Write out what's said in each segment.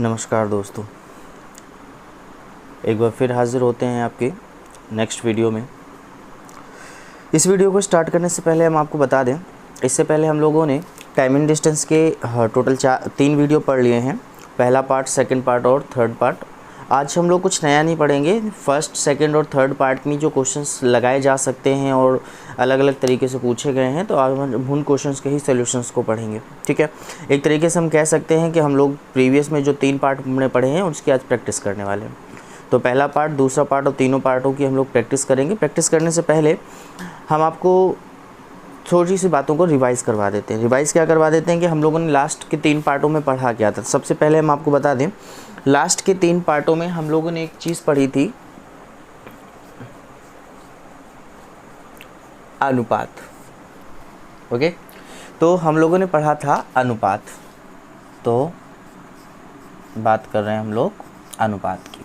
नमस्कार दोस्तों, एक बार फिर हाज़िर होते हैं आपके नेक्स्ट वीडियो में। इस वीडियो को स्टार्ट करने से पहले हम आपको बता दें, इससे पहले हम लोगों ने टाइम एंड डिस्टेंस के टोटल 3 वीडियो पढ़ लिए हैं। पहला पार्ट, सेकंड पार्ट और थर्ड पार्ट। आज हम लोग कुछ नया नहीं पढ़ेंगे। फर्स्ट, सेकंड और थर्ड पार्ट में जो क्वेश्चंस लगाए जा सकते हैं और अलग अलग तरीके से पूछे गए हैं, तो आज हम उन क्वेश्चंस के ही सॉल्यूशंस को पढ़ेंगे। ठीक है, एक तरीके से हम कह सकते हैं कि हम लोग प्रीवियस में जो 3 पार्ट हमने पढ़े हैं उसकी आज प्रैक्टिस करने वाले हैं। तो पहला पार्ट, दूसरा पार्ट और तीनों पार्टों की हम लोग प्रैक्टिस करेंगे। प्रैक्टिस करने से पहले हम आपको थोड़ी सी बातों को रिवाइज़ करवा देते हैं। रिवाइज़ क्या करवा देते हैं कि हम लोगों ने लास्ट के 3 पार्टों में पढ़ा क्या था। सबसे पहले हम आपको बता दें, लास्ट के 3 पार्टों में हम लोगों ने एक चीज़ पढ़ी थी, अनुपात। ओके, तो हम लोगों ने पढ़ा था अनुपात। तो बात कर रहे हैं हम लोग अनुपात की।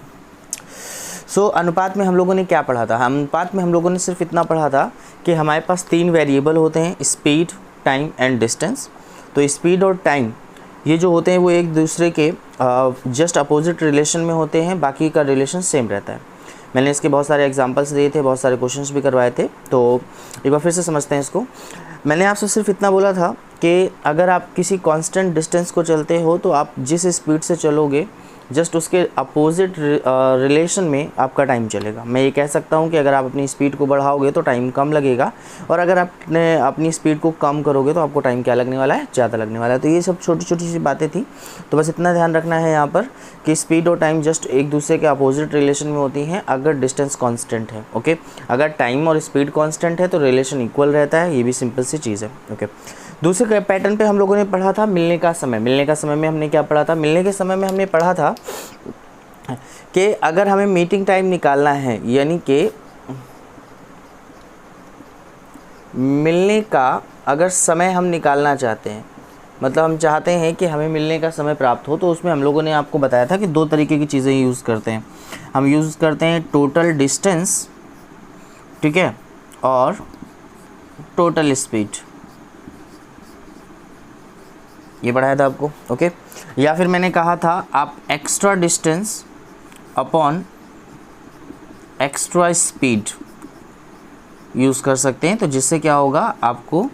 अनुपात में हम लोगों ने क्या पढ़ा था? अनुपात में हम लोगों ने सिर्फ इतना पढ़ा था कि हमारे पास 3 वेरिएबल होते हैं, स्पीड, टाइम एंड डिस्टेंस। तो स्पीड और टाइम ये जो होते हैं वो एक दूसरे के जस्ट अपोजिट रिलेशन में होते हैं, बाकी का रिलेशन सेम रहता है। मैंने इसके बहुत सारे एग्जांपल्स दिए थे, बहुत सारे क्वेश्चंस भी करवाए थे। तो एक बार फिर से समझते हैं इसको। मैंने आपसे सिर्फ इतना बोला था कि अगर आप किसी कांस्टेंट डिस्टेंस को चलते हो तो आप जिस स्पीड से चलोगे जस्ट उसके अपोजिट रिलेशन में आपका टाइम चलेगा। मैं ये कह सकता हूँ कि अगर आप अपनी स्पीड को बढ़ाओगे तो टाइम कम लगेगा, और अगर आपने अपनी स्पीड को कम करोगे तो आपको टाइम क्या लगने वाला है? ज़्यादा लगने वाला है। तो ये सब छोटी छोटी सी बातें थी। तो बस इतना ध्यान रखना है यहाँ पर कि स्पीड और टाइम जस्ट एक दूसरे के अपोजिट रिलेशन में होती हैं अगर डिस्टेंस कॉन्स्टेंट है। ओके, अगर टाइम और स्पीड कॉन्स्टेंट है तो रिलेशन इक्वल रहता है। ये भी सिंपल सी चीज़ है। ओके, दूसरे पैटर्न पे हम लोगों ने पढ़ा था मिलने का समय। मिलने का समय में हमने क्या पढ़ा था? मिलने के समय में हमने पढ़ा था कि अगर हमें मीटिंग टाइम निकालना है, यानी कि मिलने का अगर समय हम निकालना चाहते हैं, मतलब हम चाहते हैं कि हमें मिलने का समय प्राप्त हो, तो उसमें हम लोगों ने आपको बताया था कि 2 तरीके की चीज़ें यूज़ करते हैं। हम यूज़ करते हैं टोटल डिस्टेंस, ठीक है, और टोटल स्पीड। ये पढ़ाया था आपको। ओके, या फिर मैंने कहा था आप extra distance upon extra speed use कर सकते हैं, तो जिससे क्या होगा, आपको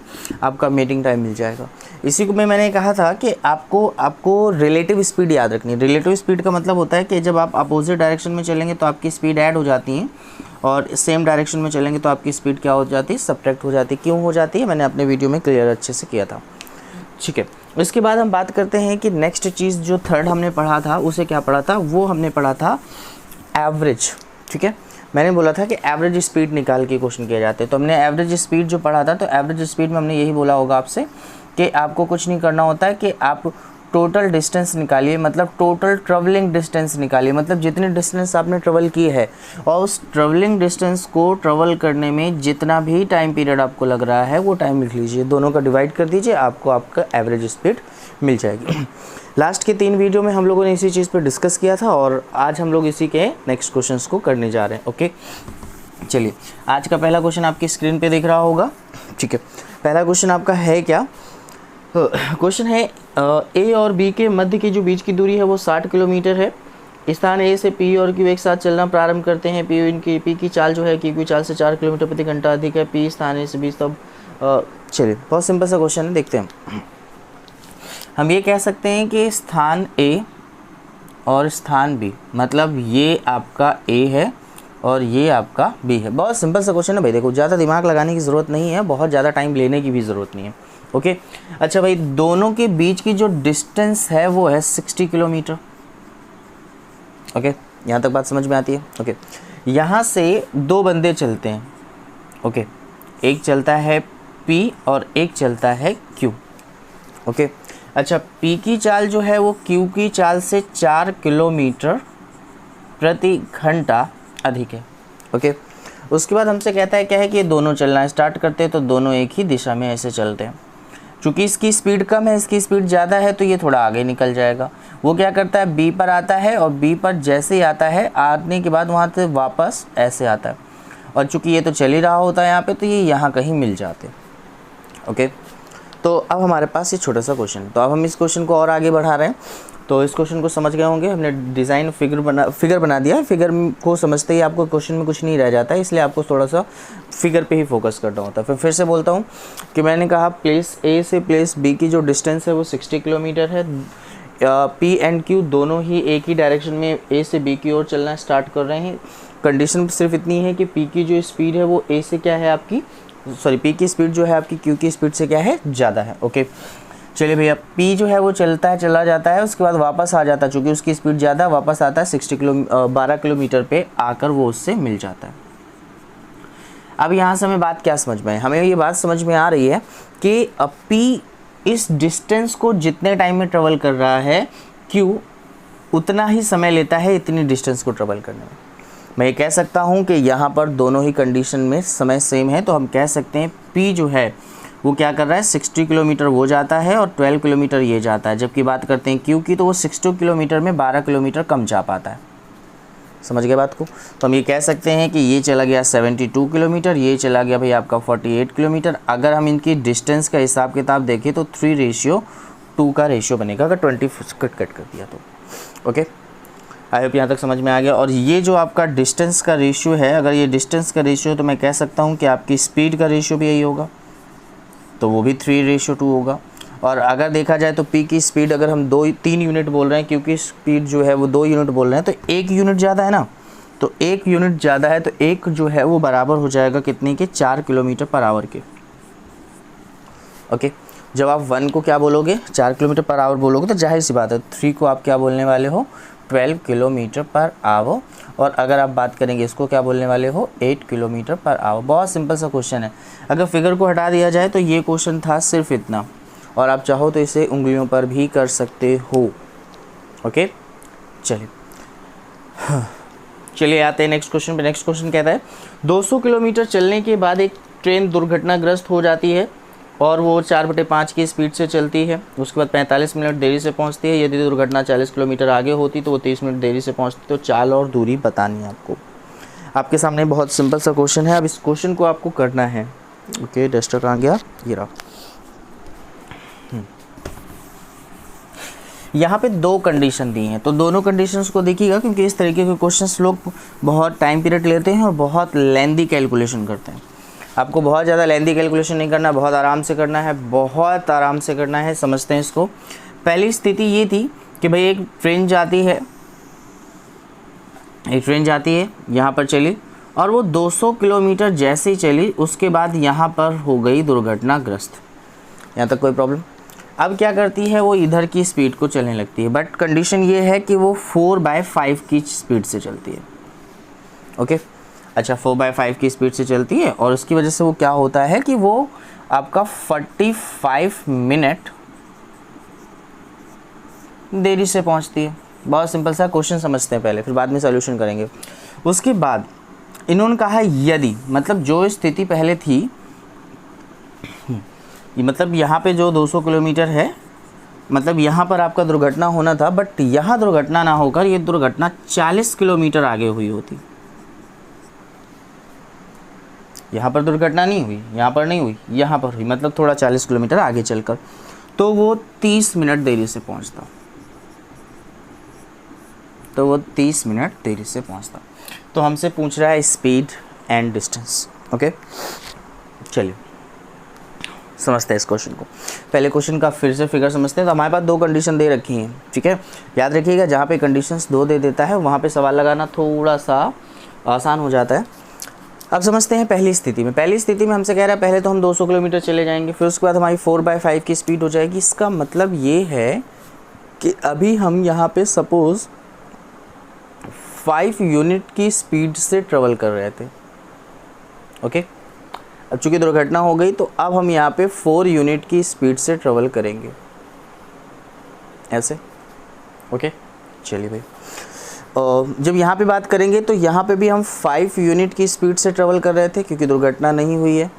आपका मीटिंग टाइम मिल जाएगा। इसी को मैंने कहा था कि आपको रिलेटिव स्पीड याद रखनी है। रिलेटिव स्पीड का मतलब होता है कि जब आप अपोजिट डायरेक्शन में चलेंगे तो आपकी स्पीड ऐड हो जाती है, और सेम डायरेक्शन में चलेंगे तो आपकी स्पीड क्या हो जाती है? सब्ट्रैक्ट हो जाती है। क्यों हो जाती है? मैंने अपने वीडियो में क्लियर अच्छे से किया था। ठीक है, इसके बाद हम बात करते हैं कि नेक्स्ट चीज़ जो थर्ड हमने पढ़ा था उसे क्या पढ़ा था? वो हमने पढ़ा था एवरेज। ठीक है, मैंने बोला था कि एवरेज स्पीड निकाल के क्वेश्चन किए जाते हैं। तो हमने एवरेज स्पीड जो पढ़ा था, तो एवरेज स्पीड में हमने यही बोला होगा आपसे कि आपको कुछ नहीं करना होता है कि आप टोटल डिस्टेंस निकालिए, मतलब टोटल ट्रेवलिंग डिस्टेंस निकालिए, मतलब जितनी डिस्टेंस आपने ट्रेवल की है और उस ट्रेवलिंग डिस्टेंस को ट्रेवल करने में जितना भी टाइम पीरियड आपको लग रहा है वो टाइम लिख लीजिए, दोनों का डिवाइड कर दीजिए, आपको आपका एवरेज स्पीड मिल जाएगी। लास्ट के 3 वीडियो में हम लोगों ने इसी चीज़ पर डिस्कस किया था, और आज हम लोग इसी के नेक्स्ट क्वेश्चन को करने जा रहे हैं। ओके, चलिए, आज का पहला क्वेश्चन आपकी स्क्रीन पे दिख रहा होगा। ठीक है, पहला क्वेश्चन आपका है क्या? क्वेश्चन है ए और बी के मध्य की जो बीच की दूरी है वो 60 किलोमीटर है। स्थान ए से पी और क्यू एक साथ चलना प्रारंभ करते हैं। पी की चाल जो है क्यू की चाल से 4 किलोमीटर प्रति घंटा अधिक है। पी स्थान ए से बी, तब चलिए, बहुत सिंपल सा क्वेश्चन है, देखते हैं। हम ये कह सकते हैं कि स्थान ए और स्थान बी, मतलब ये आपका ए है और ये आपका बी है। बहुत सिंपल सा क्वेश्चन है भाई। देखो, ज़्यादा दिमाग लगाने की ज़रूरत नहीं है, बहुत ज़्यादा टाइम लेने की भी ज़रूरत नहीं है। ओके, अच्छा भाई, दोनों के बीच की जो डिस्टेंस है वो है 60 किलोमीटर। ओके, यहाँ तक बात समझ में आती है? ओके, यहाँ से 2 बंदे चलते हैं। ओके, एक चलता है P और एक चलता है Q। ओके, अच्छा, P की चाल जो है वो Q की चाल से 4 किलोमीटर प्रति घंटा अधिक है। ओके, उसके बाद हमसे कहता है क्या है कि ये दोनों चलना स्टार्ट करते हैं, तो दोनों एक ही दिशा में ऐसे चलते हैं। चूँकि इसकी स्पीड कम है, इसकी स्पीड ज़्यादा है, तो ये थोड़ा आगे निकल जाएगा। वो क्या करता है? बी पर आता है, और बी पर जैसे ही आता है, आने के बाद वहाँ से वापस ऐसे आता है, और चूँकि ये तो चल ही रहा होता है यहाँ पे, तो ये यहाँ कहीं मिल जाते। ओके, तो अब हमारे पास ये छोटा सा क्वेश्चन, तो अब हम इस क्वेश्चन को और आगे बढ़ा रहे हैं। तो इस क्वेश्चन को समझ गए होंगे, हमने डिज़ाइन फिगर बना दिया है। फिगर को समझते ही आपको क्वेश्चन में कुछ नहीं रह जाता है, इसलिए आपको थोड़ा सा फिगर पे ही फोकस करना होता है। फिर से बोलता हूँ कि मैंने कहा प्लेस ए से प्लेस बी की जो डिस्टेंस है वो 60 किलोमीटर है। पी एंड क्यू दोनों ही एक ही डायरेक्शन में ए से बी की ओर चलना स्टार्ट कर रहे हैं। कंडीशन सिर्फ इतनी है कि पी की जो स्पीड है वो ए से क्या है आपकी, सॉरी पी की स्पीड जो है आपकी क्यू की स्पीड से क्या है, ज़्यादा है। ओके, चलिए भैया, पी जो है वो चला जाता है, उसके बाद वापस आ जाता है, चूँकि उसकी स्पीड ज़्यादा, वापस आता है 12 किलोमीटर पे आकर वो उससे मिल जाता है। अब यहाँ से हमें बात क्या समझ में है, हमें ये बात समझ में आ रही है कि पी इस डिस्टेंस को जितने टाइम में ट्रेवल कर रहा है, क्यू उतना ही समय लेता है इतनी डिस्टेंस को ट्रेवल करने में। मैं ये कह सकता हूँ कि यहाँ पर दोनों ही कंडीशन में समय सेम है, तो हम कह सकते हैं पी जो है वो क्या कर रहा है, 60 किलोमीटर वो जाता है और 12 किलोमीटर ये जाता है। जबकि बात करते हैं क्यू की, तो वो 60 किलोमीटर में 12 किलोमीटर कम जा पाता है। समझ गए बात को? तो हम ये कह सकते हैं कि ये चला गया 72 किलोमीटर, ये चला गया भाई आपका 48 किलोमीटर। अगर हम इनकी डिस्टेंस का हिसाब किताब देखें तो 3:2 का रेशियो बनेगा, अगर 20 कट कर दिया तो। ओके, आई होप यहाँ तक समझ में आ गया। और ये जो आपका डिस्टेंस का रेशियो है, अगर ये डिस्टेंस का रेशियो है तो मैं कह सकता हूँ कि आपकी स्पीड का रेशियो भी यही होगा, तो वो भी 3:2 होगा। और अगर देखा जाए तो पी की स्पीड अगर हम 3 यूनिट बोल रहे हैं, क्योंकि स्पीड जो है वो 2 यूनिट बोल रहे हैं, तो 1 यूनिट ज़्यादा है ना, तो 1 यूनिट ज़्यादा है, तो 1 जो है वो बराबर हो जाएगा कितने के, 4 किलोमीटर पर आवर के। ओके, जब आप 1 को क्या बोलोगे, 4 किलोमीटर पर आवर बोलोगे, तो जाहिर सी बात है 3 को आप क्या बोलने वाले हो, 12 किलोमीटर पर आवर। और अगर आप बात करेंगे इसको क्या बोलने वाले हो, 8 किलोमीटर पर आवर। बहुत सिंपल सा क्वेश्चन है। अगर फिगर को हटा दिया जाए तो ये क्वेश्चन था सिर्फ इतना, और आप चाहो तो इसे उंगलियों पर भी कर सकते हो। ओके, चलिए आते हैं नेक्स्ट क्वेश्चन पे। नेक्स्ट क्वेश्चन कहता है 200 किलोमीटर चलने के बाद एक ट्रेन दुर्घटनाग्रस्त हो जाती है और वो 4/5 की स्पीड से चलती है। उसके बाद 45 मिनट देरी से पहुंचती है। यदि दुर्घटना 40 किलोमीटर आगे होती तो वो 30 मिनट देरी से पहुंचती। तो चाल और दूरी बतानी है आपको। आपके सामने बहुत सिंपल सा क्वेश्चन है। अब इस क्वेश्चन को आपको करना है। ओके, डस्टर कहाँ गया, ये रहा। यहाँ पे 2 कंडीशन दी हैं, तो दोनों कंडीशंस को देखिएगा, क्योंकि इस तरीके के क्वेश्चंस लोग बहुत टाइम पीरियड लेते हैं और बहुत लेंदी कैलकुलेशन करते हैं। आपको बहुत ज़्यादा लेंदी कैलकुलेशन नहीं करना, बहुत आराम से करना है, बहुत आराम से करना है। समझते हैं इसको। पहली स्थिति ये थी कि भाई एक ट्रेन जाती है, यहाँ पर चली, और वो 200 किलोमीटर जैसे ही चली उसके बाद यहाँ पर हो गई दुर्घटनाग्रस्त। यहाँ तक कोई प्रॉब्लम? अब क्या करती है, वो इधर की स्पीड को चलने लगती है, बट कंडीशन ये है कि वो 4/5 की स्पीड से चलती है। ओके, अच्छा, 4/5 की स्पीड से चलती है, और उसकी वजह से वो क्या होता है कि वो आपका 45 मिनट देरी से पहुंचती है। बहुत सिंपल सा क्वेश्चन समझते हैं पहले, फिर बाद में सॉल्यूशन करेंगे। उसके बाद इन्होंने कहा यदि, मतलब जो स्थिति पहले थी, मतलब यहाँ पे जो 200 किलोमीटर है, मतलब यहाँ पर आपका दुर्घटना होना था, बट यहाँ दुर्घटना ना होकर ये दुर्घटना 40 किलोमीटर आगे हुई होती। यहाँ पर दुर्घटना नहीं हुई, यहाँ पर नहीं हुई, यहाँ पर हुई, मतलब थोड़ा 40 किलोमीटर आगे चलकर, तो वो 30 मिनट देरी से पहुँचता। तो हमसे पूछ रहा है स्पीड एंड डिस्टेंस। ओके, चलिए समझते हैं इस क्वेश्चन को। पहले क्वेश्चन का फिर से फिगर समझते हैं। तो हमारे पास 2 कंडीशन दे रखी हैं, ठीक है। याद रखिएगा, जहाँ पे कंडीशंस 2 दे देता है वहाँ पे सवाल लगाना थोड़ा सा आसान हो जाता है। अब समझते हैं पहली स्थिति में। पहली स्थिति में हमसे कह रहा है पहले तो हम 200 किलोमीटर चले जाएंगे, फिर उसके बाद हमारी 4/5 की स्पीड हो जाएगी। इसका मतलब ये है कि अभी हम यहाँ पे सपोज़ 5 यूनिट की स्पीड से ट्रेवल कर रहे थे। ओके, अब चूँकि दुर्घटना हो गई तो अब हम यहाँ पे 4 यूनिट की स्पीड से ट्रेवल करेंगे, ऐसे। ओके, चलिए भाई, जब यहाँ पे बात करेंगे तो यहाँ पे भी हम 5 यूनिट की स्पीड से ट्रेवल कर रहे थे क्योंकि दुर्घटना नहीं हुई है,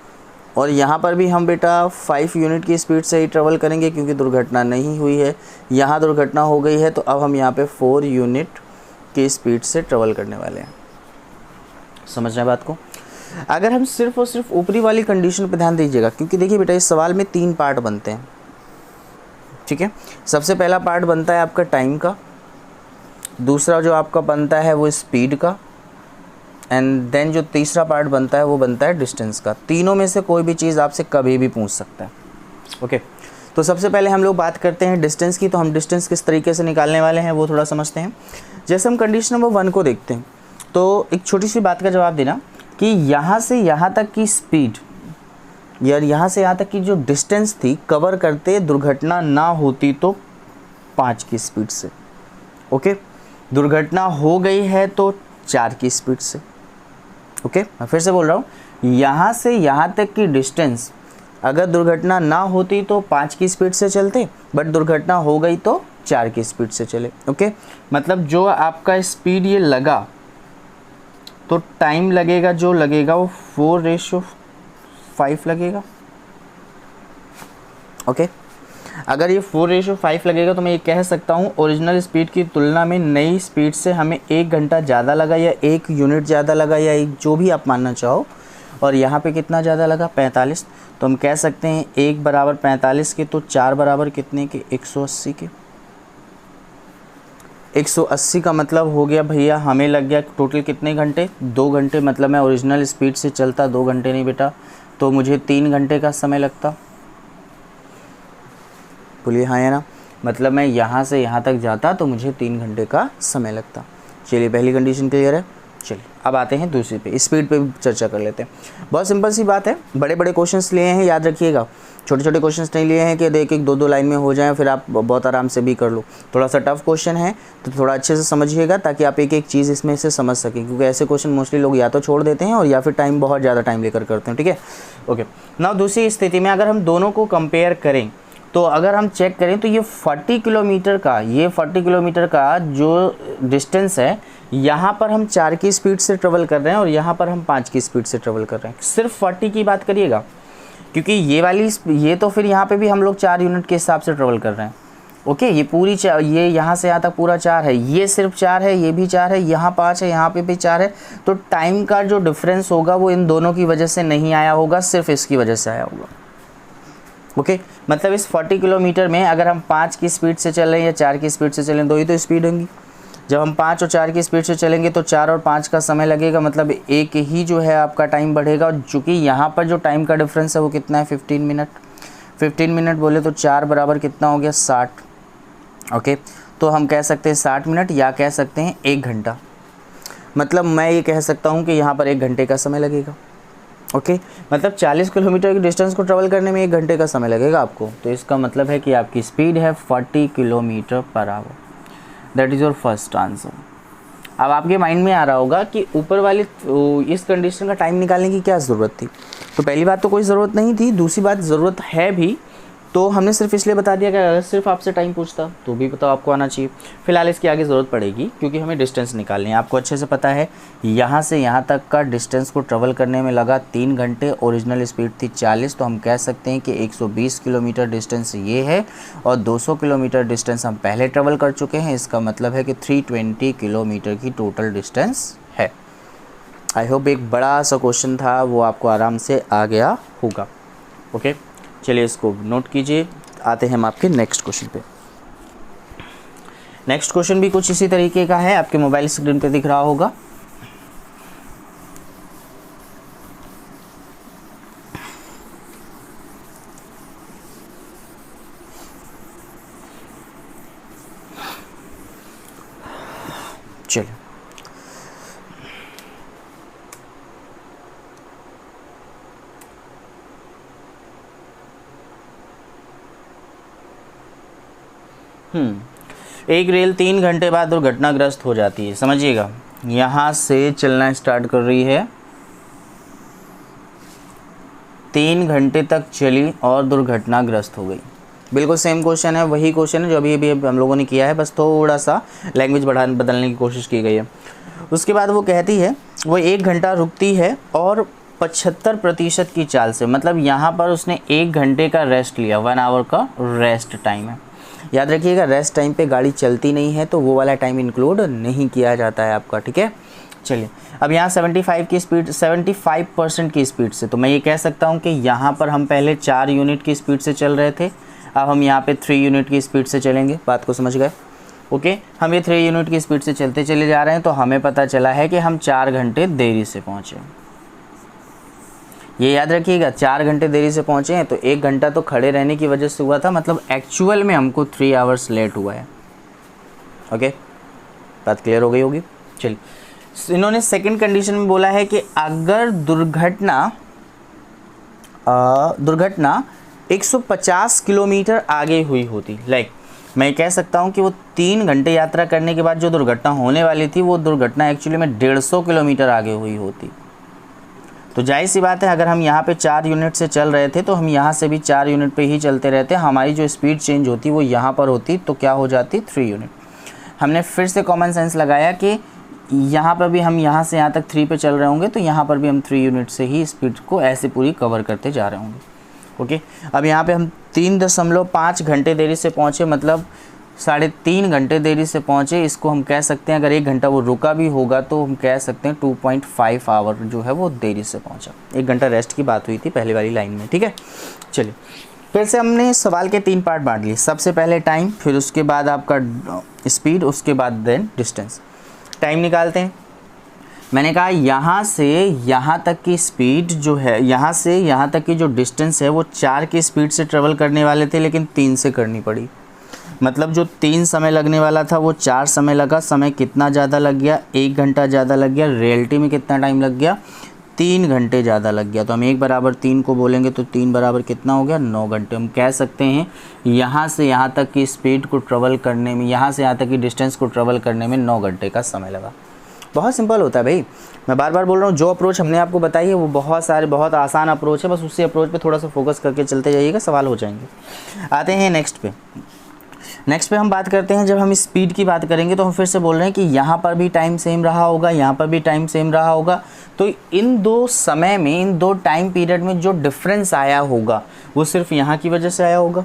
और यहाँ पर भी हम बेटा 5 यूनिट की स्पीड से ही ट्रेवल करेंगे क्योंकि दुर्घटना नहीं हुई है। यहाँ दुर्घटना हो गई है, तो अब हम यहाँ पे 4 यूनिट की स्पीड से ट्रेवल करने वाले हैं। समझ रहे हैं बात को? अगर हम सिर्फ और सिर्फ ऊपरी वाली कंडीशन पर ध्यान दीजिएगा, क्योंकि देखिए बेटा इस सवाल में 3 पार्ट बनते हैं। ठीक है। सबसे पहला पार्ट बनता है आपका टाइम का, दूसरा जो आपका बनता है वो स्पीड का, एंड देन जो तीसरा पार्ट बनता है वो बनता है डिस्टेंस का। तीनों में से कोई भी चीज़ आपसे कभी भी पूछ सकता है। ओके, तो सबसे पहले हम लोग बात करते हैं डिस्टेंस की। तो हम डिस्टेंस किस तरीके से निकालने वाले हैं वो थोड़ा समझते हैं। जैसे हम कंडीशन नंबर 1 को देखते हैं, तो एक छोटी सी बात का जवाब देना कि यहाँ से यहाँ तक की स्पीड या यहाँ से यहाँ तक की जो डिस्टेंस थी कवर करते दुर्घटना ना होती तो 5 की स्पीड से। ओके, दुर्घटना हो गई है तो 4 की स्पीड से। ओके, मैं फिर से बोल रहा हूँ, यहाँ से यहाँ तक की डिस्टेंस अगर दुर्घटना ना होती तो 5 की स्पीड से चलते, बट दुर्घटना हो गई तो 4 की स्पीड से चले। ओके, मतलब जो आपका स्पीड ये लगा तो टाइम लगेगा, जो लगेगा वो 4:5 लगेगा। ओके, अगर ये 4:5 लगेगा तो मैं ये कह सकता हूँ ओरिजिनल स्पीड की तुलना में नई स्पीड से हमें 1 घंटा ज़्यादा लगा, या 1 यूनिट ज़्यादा लगा, या एक जो भी आप मानना चाहो। और यहाँ पे कितना ज़्यादा लगा? 45। तो हम कह सकते हैं 1 बराबर 45 के, तो 4 बराबर कितने के? 180 के। 180 का मतलब हो गया भैया हमें लग गया टोटल कितने घंटे? 2 घंटे। मतलब मैं ओरिजिनल स्पीड से चलता 2 घंटे नहीं बेटा, तो मुझे 3 घंटे का समय लगता। बोलिए हाँ या ना? मतलब मैं यहाँ से यहाँ तक जाता तो मुझे 3 घंटे का समय लगता। चलिए, पहली कंडीशन क्लियर है। चलिए अब आते हैं दूसरी पे, स्पीड पे भी चर्चा कर लेते हैं। बहुत सिंपल सी बात है, बड़े बड़े क्वेश्चंस लिए हैं, याद रखिएगा। छोटे छोटे क्वेश्चंस नहीं लिए हैं कि एक एक 2 लाइन में हो जाएं, फिर आप बहुत आराम से भी कर लो। थोड़ा सा टफ क्वेश्चन है तो थोड़ा अच्छे से समझिएगा ताकि आप एक एक चीज़ इसमें से समझ सकें, क्योंकि ऐसे क्वेश्चन मोस्टली लोग या तो छोड़ देते हैं और या फिर टाइम बहुत ज़्यादा टाइम लेकर करते हैं। ठीक है, ओके। नाउ दूसरी स्थिति में अगर हम दोनों को कंपेयर करें तो अगर हम चेक करें तो ये 40 किलोमीटर का जो डिस्टेंस है, यहाँ पर हम 4 की स्पीड से ट्रेवल कर रहे हैं और यहाँ पर हम 5 की स्पीड से ट्रेवल कर रहे हैं। सिर्फ 40 की बात करिएगा, क्योंकि ये तो फिर यहाँ पे भी हम लोग 4 यूनिट के हिसाब से ट्रेवल कर रहे हैं। ओके, ये पूरी ये यहाँ से यहाँ तक पूरा 4 है, ये सिर्फ 4 है, ये भी 4 है, यहाँ 5 है, यहाँ पे भी 4 है। तो टाइम का जो डिफरेंस होगा वो इन दोनों की वजह से नहीं आया होगा, सिर्फ इसकी वजह से आया होगा। ओके, मतलब इस 40 किलोमीटर में अगर हम 5 की स्पीड से चल रहे हैं या 4 की स्पीड से चलें, दो ही तो स्पीड होंगी। जब हम 5 और 4 की स्पीड से चलेंगे तो 4 और 5 का समय लगेगा, मतलब एक ही जो है आपका टाइम बढ़ेगा। और चूँकि यहाँ पर जो टाइम का डिफरेंस है वो कितना है? 15 मिनट। 15 मिनट बोले तो 4 बराबर कितना हो गया? 60। ओके, तो हम कह सकते हैं 60 मिनट या कह सकते हैं 1 घंटा। मतलब मैं ये कह सकता हूँ कि यहाँ पर 1 घंटे का समय लगेगा। ओके, मतलब 40 किलोमीटर की डिस्टेंस को ट्रेवल करने में 1 घंटे का समय लगेगा आपको। तो इसका मतलब है कि आपकी स्पीड है 40 kilometre per hour. That is your first answer. अब आपके माइंड में आ रहा होगा कि ऊपर वाली इस कंडीशन का टाइम निकालने की क्या ज़रूरत थी? तो पहली बात तो कोई ज़रूरत नहीं थी, दूसरी बात ज़रूरत है भी तो हमने सिर्फ इसलिए बता दिया कि अगर सिर्फ आपसे टाइम पूछता तो भी पता आपको आना चाहिए। फिलहाल इसकी आगे ज़रूरत पड़ेगी क्योंकि हमें डिस्टेंस निकालनी है। आपको अच्छे से पता है यहाँ से यहाँ तक का डिस्टेंस को ट्रेवल करने में लगा 3 घंटे, ओरिजिनल स्पीड थी 40। तो हम कह सकते हैं कि 120 किलोमीटर डिस्टेंस ये है और 200 किलोमीटर डिस्टेंस हम पहले ट्रेवल कर चुके हैं। इसका मतलब है कि 320 किलोमीटर की टोटल डिस्टेंस है। आई होप एक बड़ा सा क्वेश्चन था वो आपको आराम से आ गया होगा। ओके, चलिए इसको नोट कीजिए। आते हैं हम आपके नेक्स्ट क्वेश्चन पे। नेक्स्ट क्वेश्चन भी कुछ इसी तरीके का है, आपके मोबाइल स्क्रीन पे दिख रहा होगा। चलिए, एक रेल 3 घंटे बाद दुर्घटनाग्रस्त हो जाती है। समझिएगा, यहाँ से चलना स्टार्ट कर रही है, 3 घंटे तक चली और दुर्घटनाग्रस्त हो गई। बिल्कुल सेम क्वेश्चन है, वही क्वेश्चन है जो अभी हम लोगों ने किया है, बस थोड़ा सा लैंग्वेज बदलने की कोशिश की गई है। उसके बाद वो कहती है वो 1 घंटा रुकती है और 75% की चाल से, मतलब यहाँ पर उसने 1 घंटे का रेस्ट लिया, 1 आवर का रेस्ट टाइम है। याद रखिएगा, रेस्ट टाइम पे गाड़ी चलती नहीं है तो वो वाला टाइम इंक्लूड नहीं किया जाता है आपका। ठीक है, चलिए अब यहाँ 75% की स्पीड से, तो मैं ये कह सकता हूँ कि यहाँ पर हम पहले 4 यूनिट की स्पीड से चल रहे थे, अब हम यहाँ पे 3 यूनिट की स्पीड से चलेंगे, बात को समझ गए? ओके, हम ये 3 यूनिट की स्पीड से चलते चले जा रहे हैं, तो हमें पता चला है कि हम 4 घंटे देरी से पहुँचे। ये याद रखिएगा, 4 घंटे देरी से पहुँचे हैं, तो 1 घंटा तो खड़े रहने की वजह से हुआ था, मतलब एक्चुअल में हमको 3 आवर्स लेट हुआ है। ओके, बात क्लियर हो गई होगी? चलिए, इन्होंने सेकंड कंडीशन में बोला है कि अगर दुर्घटना 150 किलोमीटर आगे हुई होती, लाइक मैं कह सकता हूँ कि वो 3 घंटे यात्रा करने के बाद जो दुर्घटना होने वाली थी, वो दुर्घटना एक्चुअली में 150 किलोमीटर आगे हुई होती, तो जाहिर सी बात है अगर हम यहाँ पे 4 यूनिट से चल रहे थे तो हम यहाँ से भी 4 यूनिट पे ही चलते रहते, हमारी जो स्पीड चेंज होती वो यहाँ पर होती, तो क्या हो जाती? 3 यूनिट। हमने फिर से कॉमन सेंस लगाया कि यहाँ पर भी हम यहाँ से यहाँ तक 3 पे चल रहे होंगे, तो यहाँ पर भी हम 3 यूनिट से ही स्पीड को ऐसे पूरी कवर करते जा रहे होंगे। ओके, अब यहाँ पे हम 3.5 घंटे देरी से पहुँचे, मतलब 3.5 घंटे देरी से पहुँचे। इसको हम कह सकते हैं अगर 1 घंटा वो रुका भी होगा तो हम कह सकते हैं 2.5 आवर जो है वो देरी से पहुँचा। 1 घंटा रेस्ट की बात हुई थी पहली वाली लाइन में, ठीक है। चलिए, फिर से हमने सवाल के 3 पार्ट बांट लिए। सबसे पहले टाइम, फिर उसके बाद आपका स्पीड, उसके बाद देन डिस्टेंस। टाइम निकालते हैं। मैंने कहा यहाँ से यहाँ तक की स्पीड जो है, यहाँ से यहाँ तक की जो डिस्टेंस है वो 4 की स्पीड से ट्रेवल करने वाले थे, लेकिन 3 से करनी पड़ी। मतलब जो 3 समय लगने वाला था वो 4 समय लगा। समय कितना ज़्यादा लग गया? 1 घंटा ज़्यादा लग गया। रियलिटी में कितना टाइम लग गया? 3 घंटे ज़्यादा लग गया। तो हम 1 बराबर 3 को बोलेंगे तो 3 बराबर कितना हो गया? 9 घंटे। हम कह सकते हैं यहाँ से यहाँ तक की स्पीड को ट्रेवल करने में, यहाँ से यहाँ तक की डिस्टेंस को ट्रेवल करने में 9 घंटे का समय लगा। बहुत सिंपल होता है भाई, मैं बार बार बोल रहा हूँ, जो अप्रोच हमने आपको बताई है वो बहुत आसान अप्रोच है, बस उसी अप्रोच पे थोड़ा सा फोकस करके चलते जाइएगा, सवाल हो जाएंगे। आते हैं नेक्स्ट पे हम बात करते हैं, जब हम स्पीड की बात करेंगे तो हम फिर से बोल रहे हैं कि यहाँ पर भी टाइम सेम रहा होगा, यहाँ पर भी टाइम सेम रहा होगा। तो इन 2 समय में, इन 2 टाइम पीरियड में जो डिफरेंस आया होगा वो सिर्फ यहाँ की वजह से आया होगा।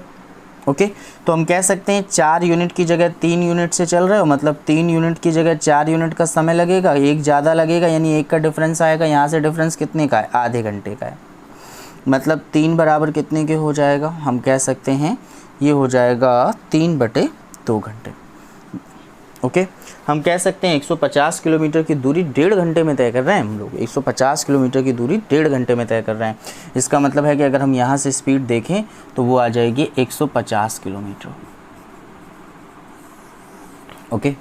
ओके, तो हम कह सकते हैं 4 यूनिट की जगह 3 यूनिट से चल रहे हो, मतलब 3 यूनिट की जगह 4 यूनिट का समय लगेगा, 1 ज़्यादा लगेगा, यानी 1 का डिफरेंस आएगा। यहाँ से डिफरेंस कितने का है? आधे घंटे का है। मतलब 3 बराबर कितने के हो जाएगा? हम कह सकते हैं ये हो जाएगा 3/2 घंटे। ओके, हम कह सकते हैं 150 किलोमीटर की दूरी 1.5 घंटे में तय कर रहे हैं हम लोग। 150 किलोमीटर की दूरी 1.5 घंटे में तय कर रहे हैं। इसका मतलब है कि अगर हम यहाँ से स्पीड देखें तो वो आ जाएगी 150 किलोमीटर। ओके,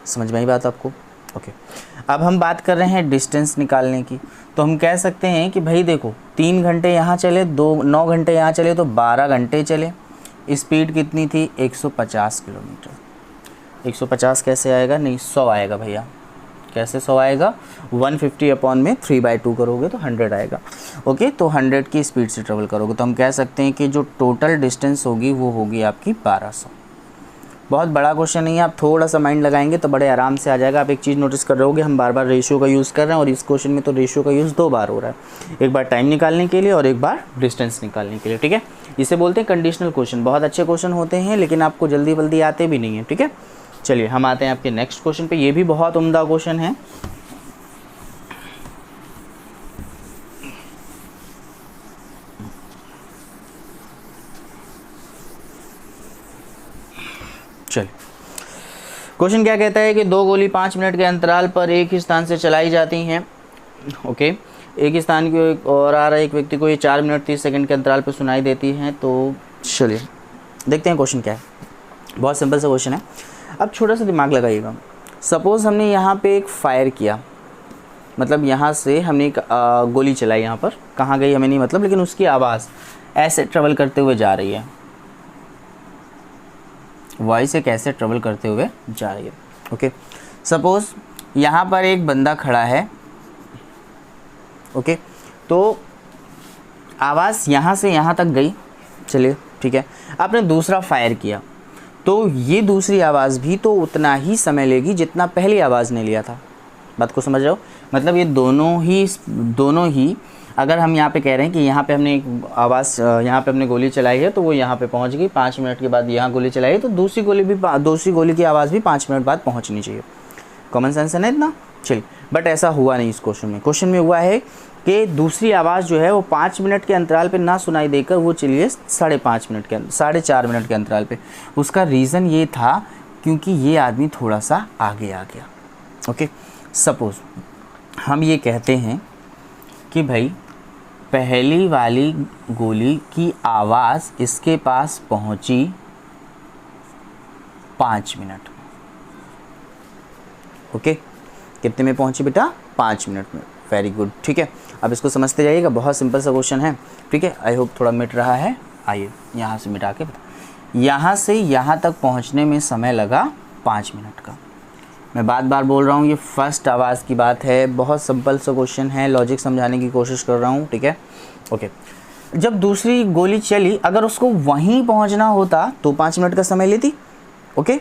समझ में आई बात आपको? ओके, अब हम बात कर रहे हैं डिस्टेंस निकालने की। तो हम कह सकते हैं कि भाई देखो, 3 घंटे यहाँ चले, 9 घंटे यहाँ चले, तो 12 घंटे चले। स्पीड कितनी थी? 150 किलोमीटर। 150 कैसे आएगा? नहीं, 100 आएगा भैया। कैसे 100 आएगा? 150 अपॉन में 3/2 करोगे तो 100 आएगा। ओके, तो 100 की स्पीड से ट्रेवल करोगे तो हम कह सकते हैं कि जो टोटल डिस्टेंस होगी वो होगी आपकी 1200। बहुत बड़ा क्वेश्चन नहीं है, आप थोड़ा सा माइंड लगाएंगे तो बड़े आराम से आ जाएगा। आप एक चीज़ नोटिस कर रहे होगे, हम बार बार रेशियो का यूज़ कर रहे हैं, और इस क्वेश्चन में तो रेशियो का यूज़ 2 बार हो रहा है, एक बार टाइम निकालने के लिए और एक बार डिस्टेंस निकालने के लिए। ठीक है, इसे बोलते हैं कंडीशनल क्वेश्चन। बहुत अच्छे क्वेश्चन होते हैं लेकिन आपको जल्दी जल्दी आते भी नहीं है। ठीक है, चलिए हम आते हैं आपके नेक्स्ट क्वेश्चन पे। ये भी बहुत उम्दा क्वेश्चन है। चलिए, क्वेश्चन क्या कहता है कि 2 गोली 5 मिनट के अंतराल पर एक ही स्थान से चलाई जाती हैं। ओके, एक ही स्थान की और आ रहा है एक व्यक्ति को ये 4 मिनट 30 सेकंड के अंतराल पर सुनाई देती हैं। तो चलिए देखते हैं क्वेश्चन क्या है। बहुत सिंपल सा क्वेश्चन है। अब छोटा सा दिमाग लगाइएगा। सपोज़ हमने यहाँ पे एक फायर किया, मतलब यहाँ से हमने एक गोली चलाई, यहाँ पर कहाँ गई हमें नहीं मतलब, लेकिन उसकी आवाज़ ऐसे ट्रेवल करते हुए जा रही है, वॉइस एक ऐसे ट्रेवल करते हुए जा रही है। ओके, सपोज़ यहाँ पर एक बंदा खड़ा है। ओके, तो आवाज़ यहाँ से यहाँ तक गई। चलिए ठीक है, आपने दूसरा फायर किया तो ये दूसरी आवाज़ भी तो उतना ही समय लेगी जितना पहली आवाज़ ने लिया था। बात को समझ रहे हो? मतलब ये दोनों ही अगर हम यहाँ पे कह रहे हैं कि यहाँ पे हमने एक आवाज़, यहाँ पे हमने गोली चलाई है तो वो यहाँ पे पहुँच गई, 5 मिनट के बाद यहाँ गोली चलाई है तो दूसरी गोली की आवाज़ भी 5 मिनट बाद पहुँचनी चाहिए। कॉमन सेंस है ना इतना? चलिए, बट ऐसा हुआ नहीं इस क्वेश्चन में। क्वेश्चन में हुआ है कि दूसरी आवाज़ जो है वो 5 मिनट के अंतराल पे ना सुनाई देकर वो चलिए 4.5 मिनट के अंतराल पे। उसका रीज़न ये था क्योंकि ये आदमी थोड़ा सा आगे आ गया। ओके, सपोज़ हम ये कहते हैं कि भाई पहली वाली गोली की आवाज़ इसके पास पहुंची 5 मिनट। ओके, कितने में पहुंची बेटा? 5 मिनट में। वेरी गुड, ठीक है। अब इसको समझते जाइएगा, बहुत सिंपल सा क्वेश्चन है, ठीक है। आई होप थोड़ा मिट रहा है। आइए यहाँ से मिटा के बता, यहाँ से यहाँ तक पहुँचने में समय लगा 5 मिनट का। मैं बार बार बोल रहा हूँ, ये फर्स्ट आवाज़ की बात है, बहुत सिंपल सा क्वेश्चन है, लॉजिक समझाने की कोशिश कर रहा हूँ, ठीक है। ओके, जब दूसरी गोली चली, अगर उसको वहीं पहुँचना होता तो 5 मिनट का समय लेती। ओके,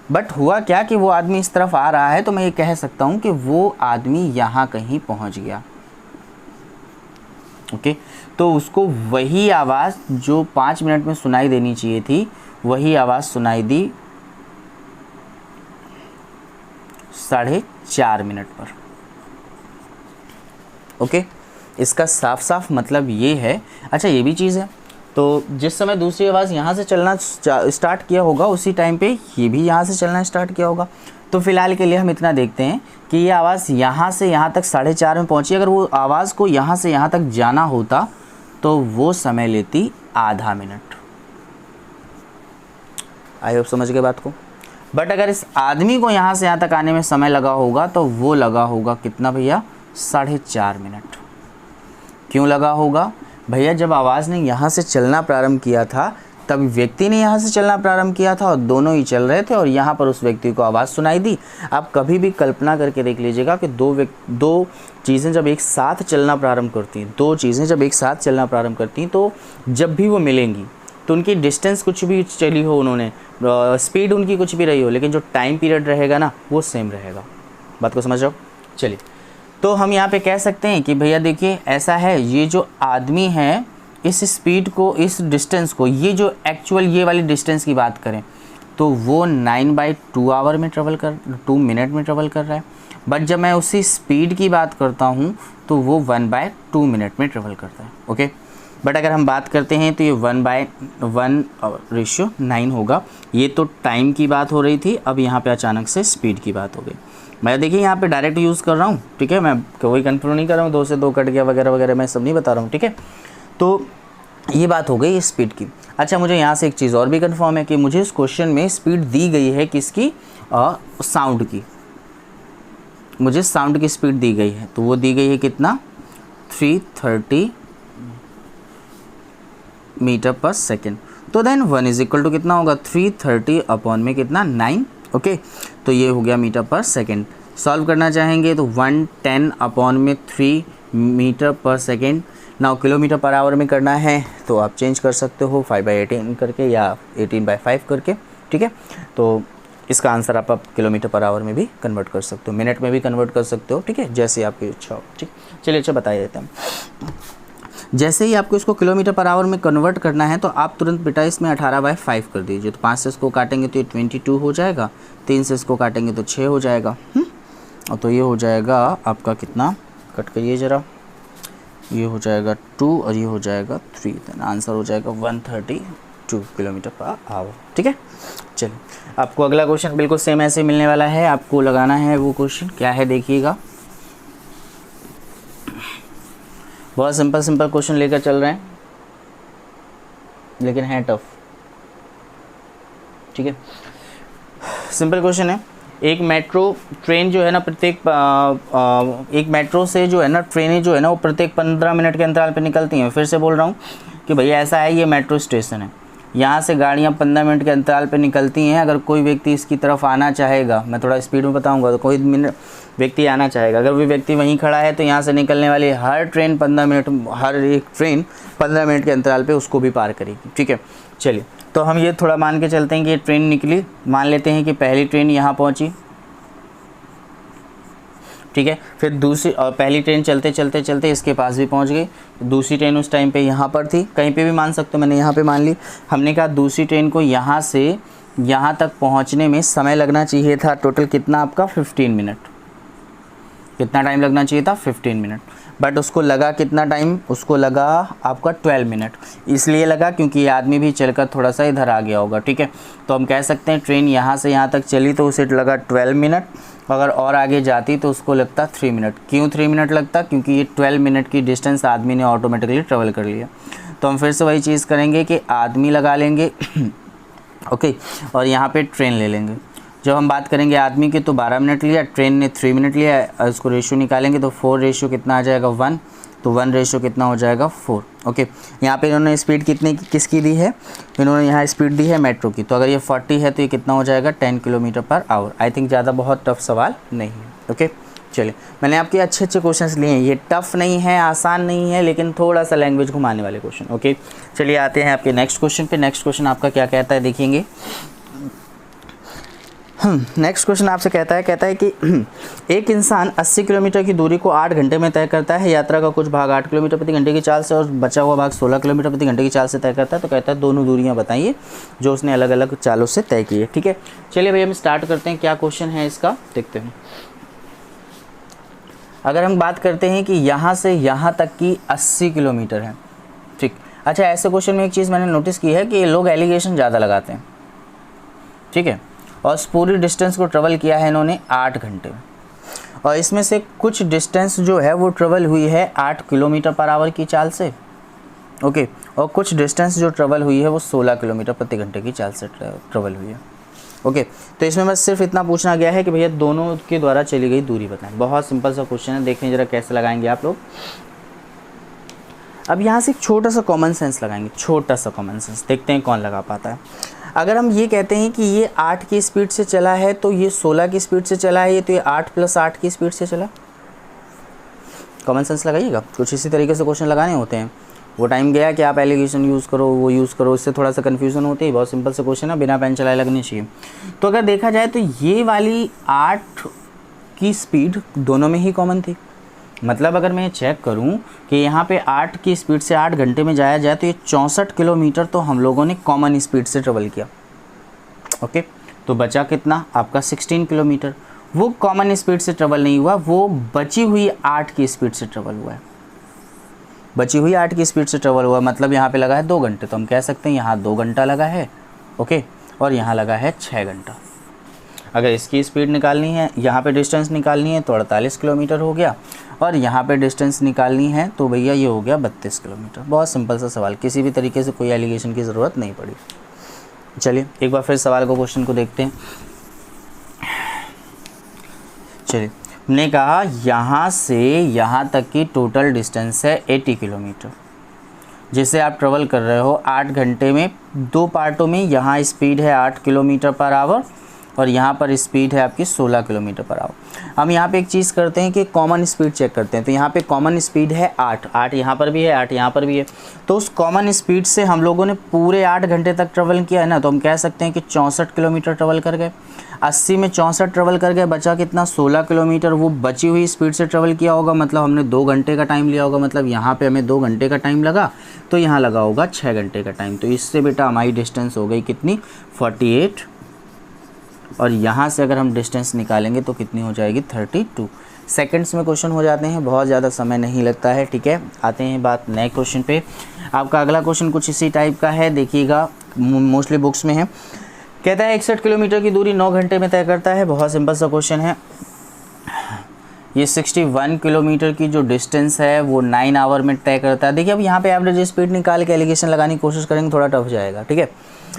बट हुआ क्या कि वो आदमी इस तरफ आ रहा है, तो मैं ये कह सकता हूँ कि वो आदमी यहाँ कहीं पहुँच गया। ओके, तो उसको वही आवाज़ जो 5 मिनट में सुनाई देनी चाहिए थी, वही आवाज़ सुनाई दी 4.5 मिनट पर। ओके, इसका साफ साफ मतलब ये है। अच्छा, ये भी चीज़ है, तो जिस समय दूसरी आवाज़ यहाँ से चलना स्टार्ट किया होगा, उसी टाइम पे ये भी यहाँ से चलना स्टार्ट किया होगा। तो फिलहाल के लिए हम इतना देखते हैं कि ये आवाज़ यहाँ से यहाँ तक 4.5 में पहुँची। अगर वो आवाज़ को यहाँ से यहाँ तक जाना होता तो वो समय लेती आधा मिनट। आई होप समझ गए बात को। बट अगर इस आदमी को यहाँ से यहाँ तक आने में समय लगा होगा तो वो लगा होगा कितना भैया? 4.5 मिनट। क्यों लगा होगा भैया? जब आवाज़ ने यहाँ से चलना प्रारंभ किया था तब व्यक्ति ने यहाँ से चलना प्रारंभ किया था और दोनों ही चल रहे थे और यहाँ पर उस व्यक्ति को आवाज़ सुनाई दी। आप कभी भी कल्पना करके देख लीजिएगा कि दो चीज़ें जब एक साथ चलना प्रारंभ करती हैं, दो चीज़ें जब एक साथ चलना प्रारंभ करती हैं, तो जब भी वो मिलेंगी तो उनकी डिस्टेंस कुछ भी चली हो, उन्होंने स्पीड उनकी कुछ भी रही हो, लेकिन जो टाइम पीरियड रहेगा ना वो सेम रहेगा। बात को समझ रहे हो? चलिए, तो हम यहाँ पे कह सकते हैं कि भैया देखिए ऐसा है, ये जो आदमी है इस स्पीड को, इस डिस्टेंस को, ये जो एक्चुअल ये वाली डिस्टेंस की बात करें तो वो 9/2 आवर में ट्रेवल कर 2 मिनट में ट्रेवल कर रहा है। बट जब मैं उसी स्पीड की बात करता हूँ तो वो 1/2 मिनट में ट्रेवल करता है। ओके, बट अगर हम बात करते हैं तो ये 1/1 होगा। ये तो टाइम की बात हो रही थी, अब यहाँ पे अचानक से स्पीड की बात हो गई। मैं देखिए यहाँ पे डायरेक्ट यूज़ कर रहा हूँ, ठीक है, मैं कोई कंफ्यूज नहीं कर रहा हूँ, 2 से 2 कट गया वगैरह वगैरह, मैं सब नहीं बता रहा हूँ, ठीक है। तो ये बात हो गई स्पीड की। अच्छा, मुझे यहाँ से एक चीज़ और भी कंफर्म है कि मुझे इस क्वेश्चन में स्पीड दी गई है किसकी? साउंड की। मुझे साउंड की स्पीड दी गई है, तो वो दी गई है कितना? 330 मीटर पर सेकेंड। तो देन 1 = कितना होगा? 330 अपॉन में कितना? 9। ओके, तो ये हो गया मीटर पर सेकेंड। सॉल्व करना चाहेंगे तो 110 अपॉन में 3 मीटर पर second. Now kilometre per hour में करना है तो आप चेंज कर सकते हो 5/18 करके या 18/5 करके, ठीक है। तो इसका आंसर आप किलोमीटर पर आवर में भी कन्वर्ट कर सकते हो, मिनट में भी कन्वर्ट कर सकते हो, ठीक है, जैसे आपकी इच्छा हो, ठीक। चलिए, अच्छा बता देते हैं। जैसे ही आपको इसको किलोमीटर पर आवर में कन्वर्ट करना है तो आप तुरंत बेटा इसमें 18/5 कर दीजिए। तो 5 से इसको काटेंगे तो ये 22 हो जाएगा, 3 से इसको काटेंगे तो 6 हो जाएगा, और तो ये हो जाएगा आपका कितना? कट करिए ज़रा, ये हो जाएगा 2 और ये हो जाएगा 3, तो आंसर हो जाएगा 132 किलोमीटर पर आवर, ठीक है। चलिए, आपको अगला क्वेश्चन बिल्कुल सेम ऐसे मिलने वाला है, आपको लगाना है वो क्वेश्चन क्या है देखिएगा। बहुत सिंपल क्वेश्चन लेकर चल रहे हैं, लेकिन है टफ, ठीक है। सिंपल क्वेश्चन है, एक मेट्रो ट्रेन जो है ना एक मेट्रो से जो है ना ट्रेनें जो है ना वो प्रत्येक 15 मिनट के अंतराल पे निकलती हैं। फिर से बोल रहा हूँ कि भैया ऐसा है, ये मेट्रो स्टेशन है, यहाँ से गाड़ियाँ 15 मिनट के अंतराल पे निकलती हैं। अगर कोई व्यक्ति इसकी तरफ आना चाहेगा, मैं थोड़ा स्पीड में बताऊँगा, तो कोई व्यक्ति आना चाहेगा, अगर वो व्यक्ति वहीं खड़ा है तो यहाँ से निकलने वाली हर एक ट्रेन 15 मिनट के अंतराल पे उसको भी पार करेगी, ठीक है। चलिए, तो हम ये थोड़ा मान के चलते हैं कि ये ट्रेन निकली, मान लेते हैं कि पहली ट्रेन यहाँ पहुँची, ठीक है, फिर दूसरी और पहली ट्रेन चलते चलते चलते इसके पास भी पहुँच गई। दूसरी ट्रेन उस टाइम पे यहाँ पर थी, कहीं पे भी मान सकते हो, मैंने यहाँ पे मान ली। हमने कहा दूसरी ट्रेन को यहाँ से यहाँ तक पहुँचने में समय लगना चाहिए था टोटल कितना आपका? 15 मिनट। कितना टाइम लगना चाहिए था? 15 मिनट। बट उसको लगा कितना टाइम, उसको लगा आपका 12 मिनट। इसलिए लगा क्योंकि ये आदमी भी चलकर थोड़ा सा इधर आ गया होगा, ठीक है। तो हम कह सकते हैं ट्रेन यहाँ से यहाँ तक चली तो उसे लगा 12 मिनट, अगर और आगे जाती तो उसको लगता 3 मिनट। क्यों 3 मिनट लगता? क्योंकि ये 12 मिनट की डिस्टेंस आदमी ने ऑटोमेटिकली ट्रेवल कर लिया। तो हम फिर से वही चीज़ करेंगे कि आदमी लगा लेंगे ओके, और यहाँ पे ट्रेन ले लेंगे। जब हम बात करेंगे आदमी की तो 12 मिनट लिया, ट्रेन ने 3 मिनट लिया, उसको रेशियो निकालेंगे तो 4 रेशियो कितना आ जाएगा 1, तो 1 रेशियो कितना हो जाएगा 4। ओके, यहाँ पे इन्होंने स्पीड कितनी किसकी दी है, इन्होंने यहाँ स्पीड दी है मेट्रो की, तो अगर ये 40 है तो ये कितना हो जाएगा 10 kilometre per hour. I think ज़्यादा बहुत टफ सवाल नहीं है। ओके, चलिए मैंने आपके अच्छे क्वेश्चंस लिए हैं, ये टफ़ नहीं है, आसान नहीं है, लेकिन थोड़ा सा लैंग्वेज घुमाने वाले क्वेश्चन। ओके, चलिए आते हैं आपके नेक्स्ट क्वेश्चन पे। नेक्स्ट क्वेश्चन आपका क्या कहता है देखेंगे। नेक्स्ट क्वेश्चन आपसे कहता है कि एक इंसान 80 किलोमीटर की दूरी को 8 घंटे में तय करता है। यात्रा का कुछ भाग 8 किलोमीटर प्रति घंटे की चाल से और बचा हुआ भाग 16 किलोमीटर प्रति घंटे की चाल से तय करता है। तो कहता है दोनों दूरियां बताइए जो उसने अलग अलग चालों से तय की है। ठीक है, चलिए भाई हम स्टार्ट करते हैं। क्या क्वेश्चन है इसका देखते हैं। अगर हम बात करते हैं कि यहाँ से यहाँ तक की 80 किलोमीटर है, ठीक। अच्छा, ऐसे क्वेश्चन में एक चीज़ मैंने नोटिस की है कि लोग एलिगेशन ज़्यादा लगाते हैं, ठीक है। और इस पूरी डिस्टेंस को ट्रेवल किया है इन्होंने 8 घंटे में, और इसमें से कुछ डिस्टेंस जो है वो ट्रेवल हुई है 8 किलोमीटर पर आवर की चाल से, ओके, और कुछ डिस्टेंस जो ट्रेवल हुई है वो 16 किलोमीटर प्रति घंटे की चाल से ट्रेवल हुई है। ओके, तो इसमें बस सिर्फ इतना पूछना गया है कि भैया दोनों के द्वारा चली गई दूरी बताएं। बहुत सिंपल सा क्वेश्चन है, देखें जरा कैसे लगाएंगे आप लोग। अब यहाँ से एक छोटा सा कॉमन सेंस लगाएंगे, छोटा सा कॉमन सेंस, देखते हैं कौन लगा पाता है। अगर हम ये कहते हैं कि ये 8 की स्पीड से चला है तो ये 16 की स्पीड से चला है, तो ये 8 + 8 की स्पीड से चला। कॉमन सेंस लगाइएगा, कुछ इसी तरीके से क्वेश्चन लगाने होते हैं। वो टाइम गया कि आप एलिगेशन यूज़ करो, वो यूज़ करो, इससे थोड़ा सा कन्फ्यूज़न होती है। बहुत सिंपल से क्वेश्चन है, बिना पेन चलाए लगनी चाहिए। तो अगर देखा जाए तो ये वाली 8 की स्पीड दोनों में ही कॉमन थी। मतलब अगर मैं चेक करूं कि यहाँ पे 8 की स्पीड से 8 घंटे में जाया जाए तो ये 64 किलोमीटर तो हम लोगों ने कॉमन स्पीड से ट्रेवल किया। ओके, तो बचा कितना आपका 16 किलोमीटर। वो कॉमन स्पीड से ट्रेवल नहीं हुआ, वो बची हुई 8 की स्पीड से ट्रेवल हुआ है। बची हुई 8 की स्पीड से ट्रेवल हुआ, मतलब यहाँ पे लगा है 2 घंटे, तो हम कह सकते हैं यहाँ 2 घंटा लगा है। ओके, और यहाँ लगा है 6 घंटा। अगर इसकी स्पीड निकालनी है, यहाँ पे डिस्टेंस निकालनी है तो 48 किलोमीटर हो गया, और यहाँ पे डिस्टेंस निकालनी है तो भैया ये हो गया 32 किलोमीटर। बहुत सिंपल सा सवाल, किसी भी तरीके से कोई एलिगेशन की ज़रूरत नहीं पड़ी। चलिए एक बार फिर सवाल को, क्वेश्चन को देखते हैं। चलिए, हमने कहा यहाँ से यहाँ तक की टोटल डिस्टेंस है 80 किलोमीटर, जिसे आप ट्रेवल कर रहे हो 8 घंटे में। 2 पार्टों में, यहाँ स्पीड है 8 किलोमीटर पर आवर और यहाँ पर स्पीड है आपकी 16 किलोमीटर पर आवर। हम यहाँ पे एक चीज़ करते हैं कि कॉमन स्पीड चेक करते हैं। तो यहाँ पे कॉमन स्पीड है 8 यहाँ पर भी है, 8 यहाँ पर भी है। तो उस कॉमन स्पीड से हम लोगों ने पूरे 8 घंटे तक ट्रेवल किया है ना, तो हम कह सकते हैं कि 64 किलोमीटर ट्रेवल कर गए। 80 में 64 ट्रेवल कर गए, बचा कितना 16 किलोमीटर। वो बची हुई स्पीड से ट्रेवल किया होगा, मतलब हमने 2 घंटे का टाइम लिया होगा, मतलब यहाँ पे हमें 2 घंटे का टाइम लगा, तो यहाँ लगा होगा 6 घंटे का टाइम। तो इससे बेटा हमारी डिस्टेंस हो गई कितनी 48, और यहाँ से अगर हम डिस्टेंस निकालेंगे तो कितनी हो जाएगी 32 सेकंड्स में क्वेश्चन हो जाते हैं, बहुत ज़्यादा समय नहीं लगता है। ठीक है, आते हैं बात नए क्वेश्चन पे। आपका अगला क्वेश्चन कुछ इसी टाइप का है, देखिएगा मोस्टली बुक्स में है। कहता है 61 किलोमीटर की दूरी 9 घंटे में तय करता है। बहुत सिंपल सा क्वेश्चन है। ये 61 किलोमीटर की जो डिस्टेंस है वो 9 आवर में तय करता है। देखिए अब यहाँ पे एवरेज स्पीड निकाल के एलिगेशन लगाने की कोशिश करेंगे, थोड़ा टफ जाएगा। ठीक है,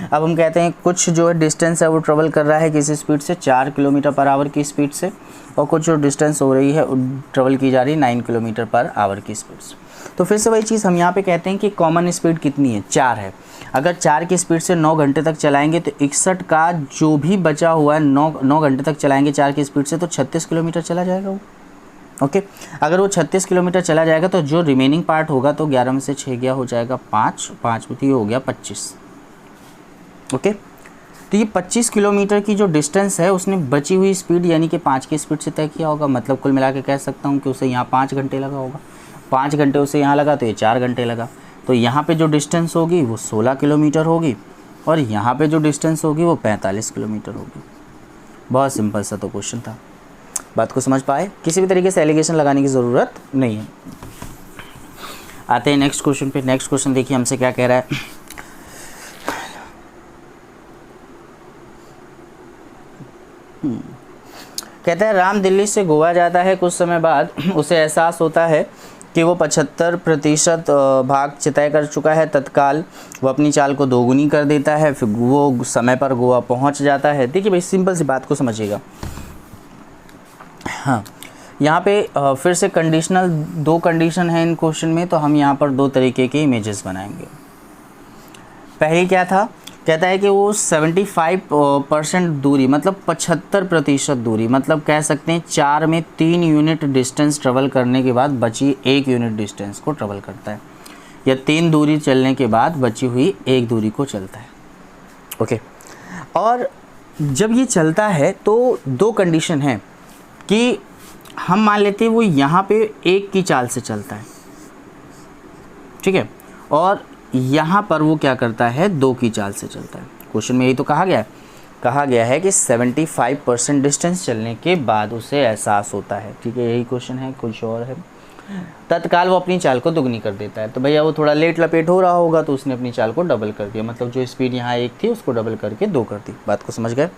अब हम कहते हैं कुछ जो है डिस्टेंस है वो ट्रेवल कर रहा है किसी स्पीड से 4 किलोमीटर पर आवर की स्पीड से, और कुछ जो डिस्टेंस हो रही है ट्रेवल की जा रही है 9 किलोमीटर पर आवर की स्पीड से। तो फिर से वही चीज़ हम यहाँ पे कहते हैं कि कॉमन स्पीड कितनी है 4 है। अगर 4 की स्पीड से 9 घंटे तक चलाएंगे तो 61 का जो भी बचा हुआ है 9 घंटे तक चलाएंगे 4 की स्पीड से, तो 36 किलोमीटर चला जाएगा वो। ओके, अगर वो 36 किलोमीटर चला जाएगा तो जो रिमेनिंग पार्ट होगा तो 11 में से 6 गया हो जाएगा 5 हो गया 25। ओके, तो ये 25 किलोमीटर की जो डिस्टेंस है उसने बची हुई स्पीड यानी कि 5 की स्पीड से तय किया होगा। मतलब कुल मिला के कह सकता हूँ कि उसे यहाँ 5 घंटे लगा होगा। 5 घंटे उसे यहाँ लगा तो ये 4 घंटे लगा। तो यहाँ पे जो डिस्टेंस होगी वो 16 किलोमीटर होगी, और यहाँ पे जो डिस्टेंस होगी वो 45 किलोमीटर होगी। बहुत सिंपल सा तो क्वेश्चन था। बात को समझ पाए? किसी भी तरीके से एलिगेशन लगाने की ज़रूरत नहीं है। आते हैं नेक्स्ट क्वेश्चन पे। नेक्स्ट क्वेश्चन देखिए हमसे क्या कह रहा है। कहता है राम दिल्ली से गोवा जाता है, कुछ समय बाद उसे एहसास होता है कि वो 75% भाग तय कर चुका है। तत्काल वो अपनी चाल को दोगुनी कर देता है, फिर वो समय पर गोवा पहुंच जाता है। देखिए भाई सिंपल सी बात को समझिएगा। हाँ, यहाँ पे फिर से कंडीशनल 2 कंडीशन है इन क्वेश्चन में, तो हम यहाँ पर 2 तरीके के इमेजेस बनाएंगे। पहले क्या था, कहता है कि वो 75% दूरी मतलब 75% दूरी, मतलब कह सकते हैं 4 में 3 यूनिट डिस्टेंस ट्रेवल करने के बाद बची 1 यूनिट डिस्टेंस को ट्रेवल करता है, या 3 दूरी चलने के बाद बची हुई 1 दूरी को चलता है। ओके, और जब ये चलता है तो 2 कंडीशन है कि हम मान लेते हैं वो यहाँ पे 1 की चाल से चलता है, ठीक है, और यहाँ पर वो क्या करता है 2 की चाल से चलता है। क्वेश्चन में यही तो कहा गया है कि 75% डिस्टेंस चलने के बाद उसे एहसास होता है, ठीक है, यही क्वेश्चन है, कुछ और है। तत्काल वो अपनी चाल को दुगनी कर देता है, तो भैया वो थोड़ा लेट लपेट हो रहा होगा तो उसने अपनी चाल को डबल कर दिया, मतलब जो स्पीड यहाँ 1 थी उसको डबल करके 2 कर दी। बात को समझ गए?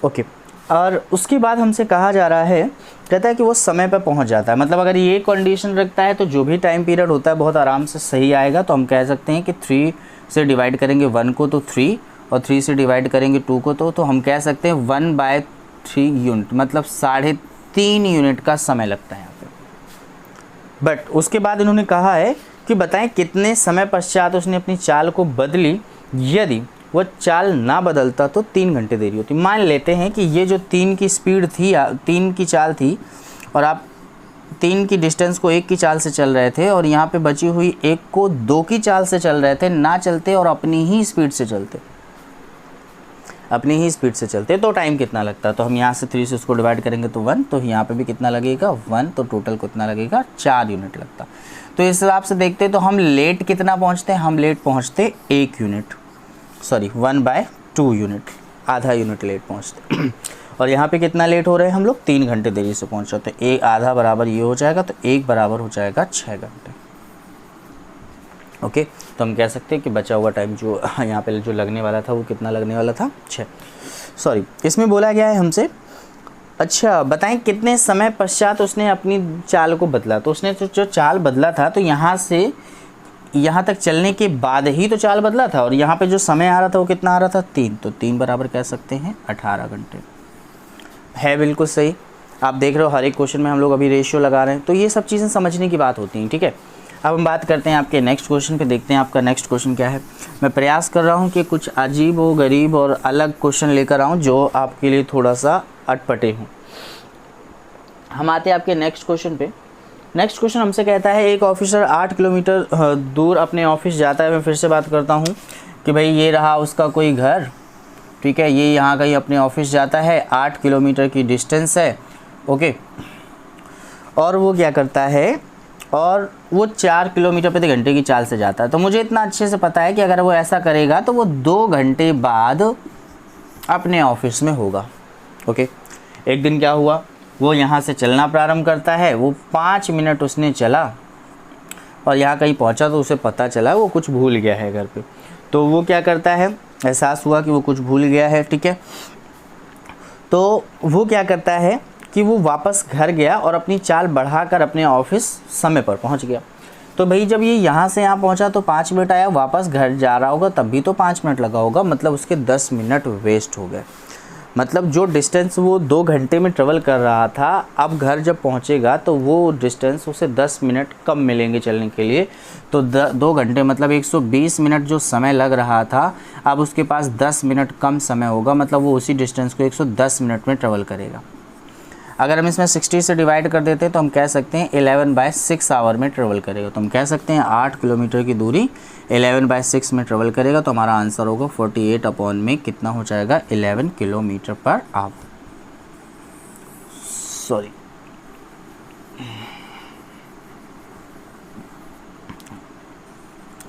ओके। और उसके बाद हमसे कहा जा रहा है, कहता है कि वो समय पर पहुंच जाता है, मतलब अगर ये कंडीशन रखता है तो जो भी टाइम पीरियड होता है बहुत आराम से सही आएगा। तो हम कह सकते हैं कि 3 से डिवाइड करेंगे 1 को तो 3, और 3 से डिवाइड करेंगे 2 को तो हम कह सकते हैं 1/3 यूनिट, मतलब 3.5 यूनिट का समय लगता है यहाँ पे। बट उसके बाद इन्होंने कहा है कि बताएं कितने समय पश्चात उसने अपनी चाल को बदली। यदि वो चाल ना बदलता तो 3 घंटे देरी होती। मान लेते हैं कि ये जो 3 की स्पीड थी, 3 की चाल थी, और आप 3 की डिस्टेंस को 1 की चाल से चल रहे थे, और यहाँ पे बची हुई 1 को 2 की चाल से चल रहे थे, ना चलते और अपनी ही स्पीड से चलते तो टाइम कितना लगता? तो हम यहाँ से 3 से उसको डिवाइड करेंगे तो 1, तो यहाँ पे भी कितना लगेगा 1, तो टोटल कितना लगेगा 4 यूनिट लगता। तो इस हिसाब से देखते तो हम लेट कितना पहुँचते हैं, हम लेट पहुँचते 1 यूनिट, सॉरी 1/2 यूनिट, आधा यूनिट लेट पहुँचते। और यहाँ पे कितना लेट हो रहे हैं हम लोग, 3 घंटे देरी से पहुँच रहे। तो 1 आधा बराबर ये हो जाएगा, तो 1 बराबर हो जाएगा 6 घंटे। ओके, तो हम कह सकते हैं कि बचा हुआ टाइम जो यहाँ पे जो लगने वाला था वो कितना लगने वाला था, 6। सॉरी, इसमें बोला गया है हमसे, अच्छा बताएं कितने समय पश्चात उसने अपनी चाल को बदला। तो उसने जो चाल बदला था, तो यहाँ से यहाँ तक चलने के बाद ही तो चाल बदला था, और यहाँ पे जो समय आ रहा था वो कितना आ रहा था, 3। तो 3 बराबर कह सकते हैं 18 घंटे है। बिल्कुल सही। आप देख रहे हो हर एक क्वेश्चन में हम लोग अभी रेशियो लगा रहे हैं, तो ये सब चीज़ें समझने की बात होती हैं, ठीक है। अब हम बात करते हैं आपके नेक्स्ट क्वेश्चन पे, देखते हैं आपका नेक्स्ट क्वेश्चन क्या है। मैं प्रयास कर रहा हूँ कि कुछ अजीब व गरीब और अलग क्वेश्चन लेकर आऊँ जो आपके लिए थोड़ा सा अटपटे हों। हम आते हैं आपके नेक्स्ट क्वेश्चन पे। नेक्स्ट क्वेश्चन हमसे कहता है एक ऑफिसर 8 किलोमीटर दूर अपने ऑफिस जाता है। मैं फिर से बात करता हूँ कि भाई ये रहा उसका कोई घर, ठीक है, ये यहाँ कहीं अपने ऑफिस जाता है, 8 किलोमीटर की डिस्टेंस है, ओके। और वो क्या करता है, और वो 4 किलोमीटर प्रति घंटे की चाल से जाता है। तो मुझे इतना अच्छे से पता है कि अगर वो ऐसा करेगा तो वो 2 घंटे बाद अपने ऑफिस में होगा, ओके। एक दिन क्या हुआ, वो यहाँ से चलना प्रारंभ करता है, वो 5 मिनट उसने चला और यहाँ कहीं पहुँचा तो उसे पता चला वो कुछ भूल गया है घर पे। तो वो क्या करता है, एहसास हुआ कि वो कुछ भूल गया है, ठीक है। तो वो क्या करता है कि वो वापस घर गया और अपनी चाल बढ़ाकर अपने ऑफिस समय पर पहुँच गया। तो भाई जब ये यहाँ से यहाँ पहुँचा तो 5 मिनट आया, वापस घर जा रहा होगा तब भी तो 5 मिनट लगा होगा, मतलब उसके 10 मिनट वेस्ट हो गए। मतलब जो डिस्टेंस वो 2 घंटे में ट्रेवल कर रहा था, अब घर जब पहुंचेगा तो वो डिस्टेंस उसे 10 मिनट कम मिलेंगे चलने के लिए। तो 2 घंटे मतलब 120 मिनट जो समय लग रहा था, अब उसके पास 10 मिनट कम समय होगा, मतलब वो उसी डिस्टेंस को 110 मिनट में ट्रेवल करेगा। अगर हम इसमें 60 से डिवाइड कर देते हैं तो हम कह सकते हैं 11/6 आवर में ट्रेवल करेगा। तो हम कह सकते हैं 8 किलोमीटर की दूरी 11/6 में ट्रेवल करेगा। तो हमारा आंसर होगा 48 अपॉन में कितना हो जाएगा, 11 kilometre per hour. Sorry,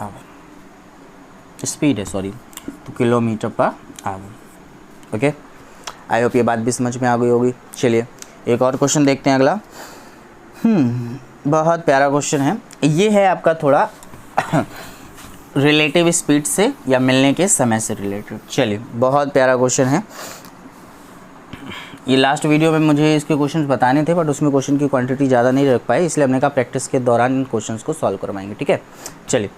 our speed है, सॉरी, तो kilometre per hour, okay. I hope ये बात भी समझ में आ गई होगी। चलिए एक और क्वेश्चन देखते हैं अगला। बहुत प्यारा क्वेश्चन है ये, है आपका थोड़ा रिलेटिव स्पीड से या मिलने के समय से रिलेटेड। चलिए, बहुत प्यारा क्वेश्चन है ये। लास्ट वीडियो में मुझे इसके क्वेश्चंस बताने थे बट उसमें क्वेश्चन की क्वांटिटी ज़्यादा नहीं रख पाए, इसलिए हमने कहा प्रैक्टिस के दौरान इन क्वेश्चंस को सॉल्व करवाएंगे। ठीक है, चलिए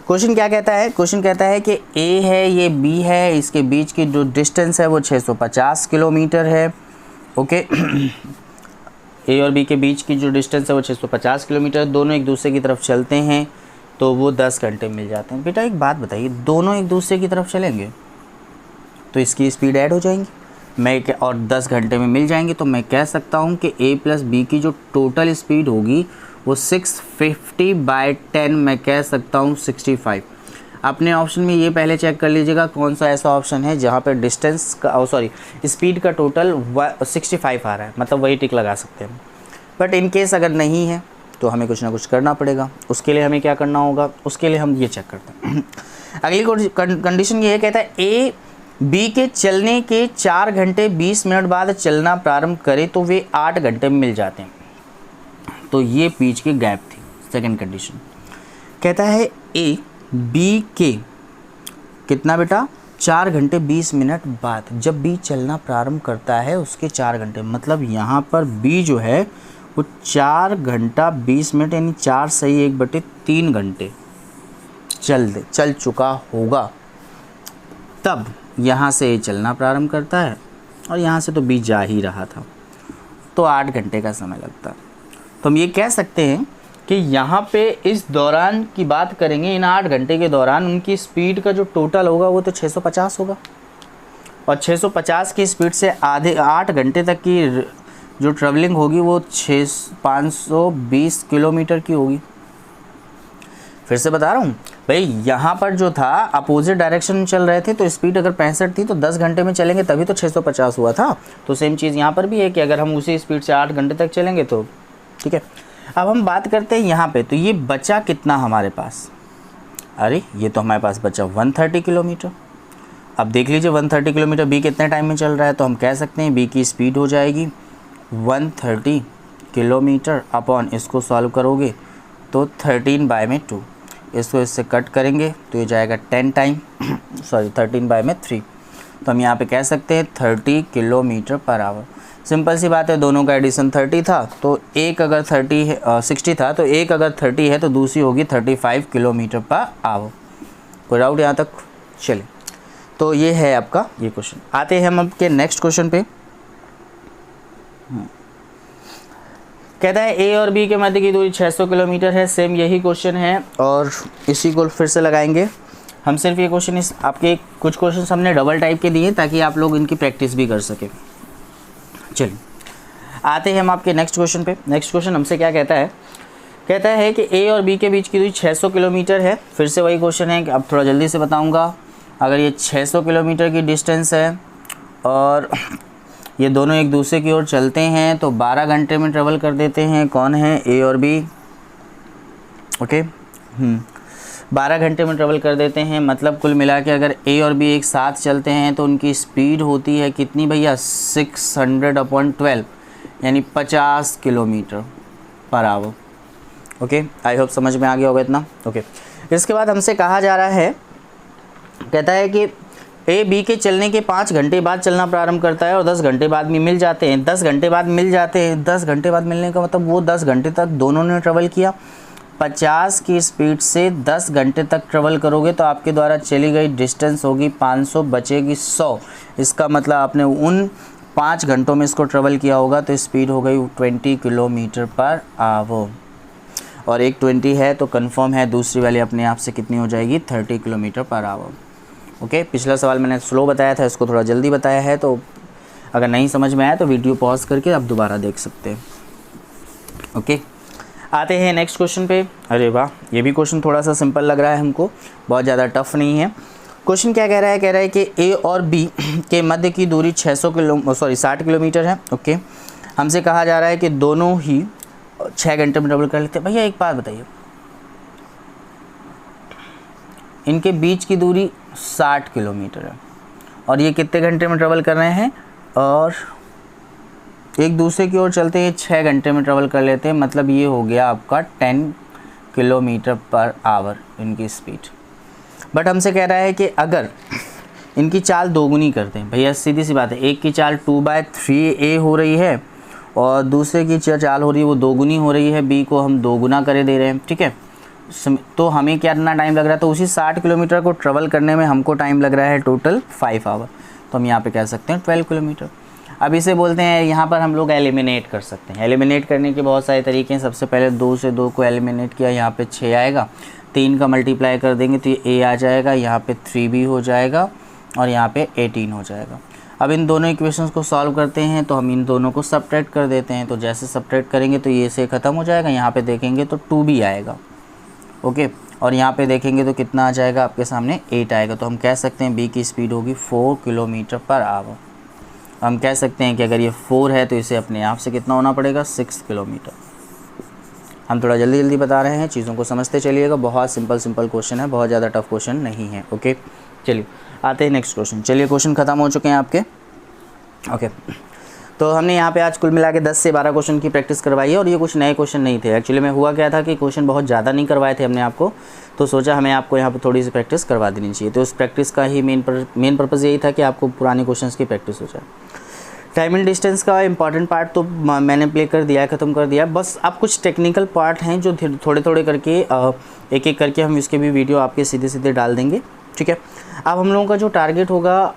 क्वेश्चन क्या कहता है। क्वेश्चन कहता है कि ए है, ये बी है, इसके बीच की जो डिस्टेंस है वो 650 किलोमीटर है। ओके ए और बी के बीच की जो डिस्टेंस है वो 650 किलोमीटर, दोनों एक दूसरे की तरफ चलते हैं तो वो 10 घंटे मिल जाते हैं। बेटा एक बात बताइए, दोनों एक दूसरे की तरफ चलेंगे तो इसकी स्पीड ऐड हो जाएंगी, मैं और 10 घंटे में मिल जाएंगे, तो मैं कह सकता हूँ कि ए प्लस बी की जो टोटल स्पीड होगी वो 650/10 मैं कह सकता हूँ 65। अपने ऑप्शन में ये पहले चेक कर लीजिएगा कौन सा ऐसा ऑप्शन है जहाँ पे डिस्टेंस का स्पीड का टोटल 65 आ रहा है, मतलब वही टिक लगा सकते हैं। बट इन केस अगर नहीं है तो हमें कुछ ना कुछ करना पड़ेगा। उसके लिए हमें क्या करना होगा, उसके लिए हम ये चेक करते हैं। अगली कंडीशन ये कहता है ए बी के चलने के 4 घंटे 20 मिनट बाद चलना प्रारंभ करे तो वे 8 घंटे में मिल जाते हैं। तो ये बीच की गैप थी। सेकंड कंडीशन कहता है ए बी के कितना बेटा 4 घंटे 20 मिनट बाद, जब बी चलना प्रारंभ करता है उसके 4 घंटे, मतलब यहाँ पर बी जो है वो 4 घंटा 20 मिनट यानी 4 सही 1/3 घंटे चल चुका होगा। तब यहाँ से ए चलना प्रारंभ करता है और यहाँ से तो बी जा ही रहा था, तो 8 घंटे का समय लगता है। तो हम ये कह सकते हैं कि यहाँ पे इस दौरान की बात करेंगे, इन 8 घंटे के दौरान उनकी स्पीड का जो टोटल होगा वो तो 650 होगा, और 650 की स्पीड से आधे 8 घंटे तक की जो ट्रैवलिंग होगी वो 520 किलोमीटर की होगी। फिर से बता रहा हूँ भाई, यहाँ पर जो था अपोजिट डायरेक्शन में चल रहे थे तो स्पीड अगर 65 थी तो 10 घंटे में चलेंगे तभी तो 650 हुआ था। तो सेम चीज़ यहाँ पर भी है कि अगर हम उसी स्पीड से 8 घंटे तक चलेंगे तो ठीक है। अब हम बात करते हैं यहाँ पे, तो ये बचा कितना हमारे पास, अरे ये तो हमारे पास बचा 130 किलोमीटर। अब देख लीजिए 130 किलोमीटर बी कितने टाइम में चल रहा है, तो हम कह सकते हैं बी की स्पीड हो जाएगी 130 किलोमीटर अपॉन, इसको सॉल्व करोगे तो 13/2, इसको इससे कट करेंगे तो ये जाएगा 13/3, तो हम यहाँ पे कह सकते हैं 30 किलोमीटर पर आवर। सिंपल सी बात है, दोनों का एडिशन 30 था तो एक अगर 60 था तो एक अगर 30 है तो दूसरी होगी 35 किलोमीटर पर आवर। कोई डाउट यहाँ तक? चलिए, तो ये है आपका ये क्वेश्चन। आते हैं हम आपके नेक्स्ट क्वेश्चन पे। कहता है ए और बी के मध्य की दूरी 600 किलोमीटर है। सेम यही क्वेश्चन है और इसी को फिर से लगाएंगे हम। सिर्फ ये क्वेश्चन आपके कुछ क्वेश्चन हमने डबल टाइप के दिए ताकि आप लोग इनकी प्रैक्टिस भी कर सकें। चलिए आते हैं हम आपके नेक्स्ट क्वेश्चन पे। नेक्स्ट क्वेश्चन हमसे क्या कहता है, कहता है कि ए और बी के बीच की दूरी 600 किलोमीटर है। फिर से वही क्वेश्चन है कि अब थोड़ा जल्दी से बताऊंगा। अगर ये 600 किलोमीटर की डिस्टेंस है और ये दोनों एक दूसरे की ओर चलते हैं तो 12 घंटे में ट्रेवल कर देते हैं। कौन है, ए और बी। ओके 12 घंटे में ट्रेवल कर देते हैं, मतलब कुल मिला के अगर ए और बी एक साथ चलते हैं तो उनकी स्पीड होती है कितनी भैया, 600/12 यानी 50 kilometre per hour. Okay, I hope समझ में आ गया होगा इतना। ओके, इसके बाद हमसे कहा जा रहा है, कहता है कि ए बी के चलने के 5 घंटे बाद चलना प्रारंभ करता है और 10 घंटे बाद में मिल जाते हैं। 10 घंटे बाद मिल जाते हैं, 10 घंटे बाद मिलने का मतलब वो 10 घंटे तक दोनों ने ट्रेवल किया। 50 की स्पीड से 10 घंटे तक ट्रेवल करोगे तो आपके द्वारा चली गई डिस्टेंस होगी 500, बचेगी 100। इसका मतलब आपने उन 5 घंटों में इसको ट्रेवल किया होगा तो स्पीड हो गई 20 किलोमीटर पर आवर। और एक 20 है तो कंफर्म है दूसरी वाली अपने आप से कितनी हो जाएगी, 30 किलोमीटर पर आवर। ओके, पिछला सवाल मैंने स्लो बताया था, इसको थोड़ा जल्दी बताया है, तो अगर नहीं समझ में आया तो वीडियो पॉज करके आप दोबारा देख सकते हैं। ओके, आते हैं नेक्स्ट क्वेश्चन पे। अरे वाह, ये भी क्वेश्चन थोड़ा सा सिंपल लग रहा है हमको, बहुत ज़्यादा टफ नहीं है। क्वेश्चन क्या कह रहा है, कह रहा है कि ए और बी के मध्य की दूरी 60 किलोमीटर है। ओके, हमसे कहा जा रहा है कि दोनों ही 6 घंटे में ट्रेवल कर लेते हैं। भैया एक बात बताइए, इनके बीच की दूरी 60 किलोमीटर है और ये कितने घंटे में ट्रेवल कर रहे हैं, और एक दूसरे की ओर चलते हैं 6 घंटे में ट्रेवल कर लेते हैं, मतलब ये हो गया आपका 10 किलोमीटर पर आवर इनकी स्पीड। बट हमसे कह रहा है कि अगर इनकी चाल दोगुनी करते हैं, भैया सीधी सी बात है, एक की चाल 2/3a हो रही है और दूसरे की चाल हो रही है वो दोगुनी हो रही है, b को हम दोगुना करे दे रहे हैं, ठीक है। तो हमें कितना टाइम लग रहा है, तो उसी 60 किलोमीटर को ट्रेवल करने में हमको टाइम लग रहा है टोटल 5 आवर, तो हम यहाँ पे कह सकते हैं 12 किलोमीटर। अब इसे बोलते हैं, यहाँ पर हम लोग एलिमिनेट कर सकते हैं। एलिमिनेट करने के बहुत सारे तरीके हैं। सबसे पहले 2 से 2 को एलिमिनेट किया, यहाँ पे 6 आएगा, 3 का मल्टीप्लाई कर देंगे तो ये a आ जाएगा, यहाँ पे 3b हो जाएगा और यहाँ पे 18 हो जाएगा। अब इन दोनों इक्वेशंस को सॉल्व करते हैं तो हम इन दोनों को सब्ट्रैक्ट कर देते हैं। तो जैसे सब्ट्रैक्ट करेंगे तो ये से ख़त्म हो जाएगा, यहाँ पे देखेंगे तो 2b आएगा, ओके। और यहाँ पे देखेंगे तो कितना आ जाएगा आपके सामने 8 आएगा। तो हम कह सकते हैं b की स्पीड होगी 4 किलोमीटर पर आवर। हम कह सकते हैं कि अगर ये 4 है तो इसे अपने आप से कितना होना पड़ेगा 6 किलोमीटर। हम थोड़ा जल्दी जल्दी बता रहे हैं, चीज़ों को समझते चलिएगा। बहुत सिंपल क्वेश्चन है, बहुत ज़्यादा टफ क्वेश्चन नहीं है, ओके। चलिए आते हैं नेक्स्ट क्वेश्चन। चलिए क्वेश्चन ख़त्म हो चुके हैं आपके, ओके। तो हमने यहाँ पे आज कुल मिला के 10 से 12 क्वेश्चन की प्रैक्टिस करवाई है और ये कुछ नए क्वेश्चन नहीं थे। एक्चुअली में हुआ क्या था कि क्वेश्चन बहुत ज़्यादा नहीं करवाए थे हमने आपको, तो सोचा हमें आपको यहाँ पे थोड़ी सी प्रैक्टिस करवा देनी चाहिए। तो उस प्रैक्टिस का ही मेन पर्पज़ यही था कि आपको पुराने क्वेश्चंस की प्रैक्टिस हो जाए। टाइम एंड डिस्टेंस का इंपॉर्टेंट पार्ट तो मैंने प्ले कर दिया, ख़त्म कर दिया। बस अब कुछ टेक्निकल पार्ट हैं जो थोड़े थोड़े करके एक एक करके हम इसके भी वीडियो आपके सीधे सीधे डाल देंगे, ठीक है। अब हम लोगों का जो टारगेट होगा,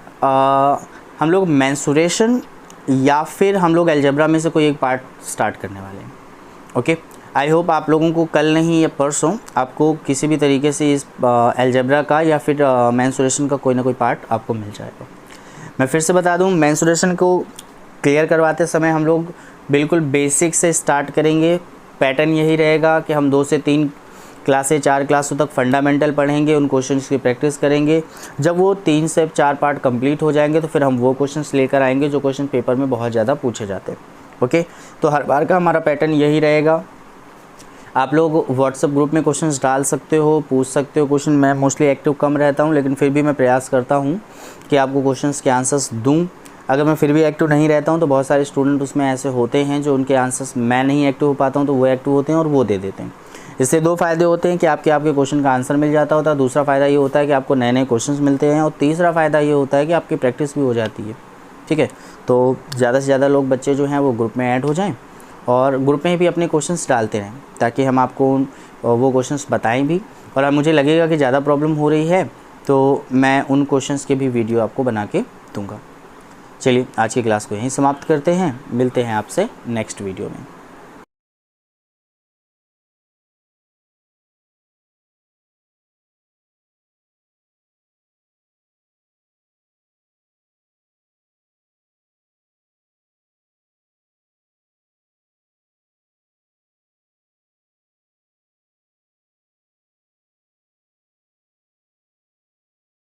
हम लोग मेंसुरेशन या फिर हम लोग अलजेब्रा में से कोई एक पार्ट स्टार्ट करने वाले हैं, ओके। आई होप आप लोगों को कल नहीं या परसों आपको किसी भी तरीके से इस अलजेब्रा का या फिर मेंसुरेशन का कोई ना कोई पार्ट आपको मिल जाएगा। मैं फिर से बता दूं, मेंसुरेशन को क्लियर करवाते समय हम लोग बिल्कुल बेसिक से स्टार्ट करेंगे। पैटर्न यही रहेगा कि हम 2 से 3 क्लासें 4 क्लासों तक फंडामेंटल पढ़ेंगे, उन क्वेश्चंस की प्रैक्टिस करेंगे। जब वो 3 से 4 पार्ट कंप्लीट हो जाएंगे तो फिर हम वो क्वेश्चंस लेकर आएंगे जो क्वेश्चन पेपर में बहुत ज़्यादा पूछे जाते हैं, ओके। तो हर बार का हमारा पैटर्न यही रहेगा। आप लोग व्हाट्सएप ग्रुप में क्वेश्चंस डाल सकते हो, पूछ सकते हो क्वेश्चन। मैं मोस्टली एक्टिव कम रहता हूँ, लेकिन फिर भी मैं प्रयास करता हूँ कि आपको क्वेश्चंस के आंसर्स दूँ। अगर मैं फिर भी एक्टिव नहीं रहता हूँ तो बहुत सारे स्टूडेंट उसमें ऐसे होते हैं जो उनके आंसर्स मैं नहीं एक्टिव हो पाता हूँ तो वो एक्टिव होते हैं और वो दे देते हैं। इससे 2 फ़ायदे होते हैं कि आपके क्वेश्चन का आंसर मिल जाता होता है। दूसरा फ़ायदा ये होता है कि आपको नए नए क्वेश्चंस मिलते हैं और तीसरा फ़ायदा ये होता है कि आपकी प्रैक्टिस भी हो जाती है, ठीक है। तो ज़्यादा से ज़्यादा लोग बच्चे जो हैं वो ग्रुप में ऐड हो जाएँ और ग्रुप में भी अपने क्वेश्चंस डालते रहें ताकि हम आपको वो क्वेश्चंस बताएं भी। और अब मुझे लगेगा कि ज़्यादा प्रॉब्लम हो रही है तो मैं उन क्वेश्चंस के भी वीडियो आपको बना के दूँगा। चलिए आज की क्लास को यहीं समाप्त करते हैं, मिलते हैं आपसे नेक्स्ट वीडियो में।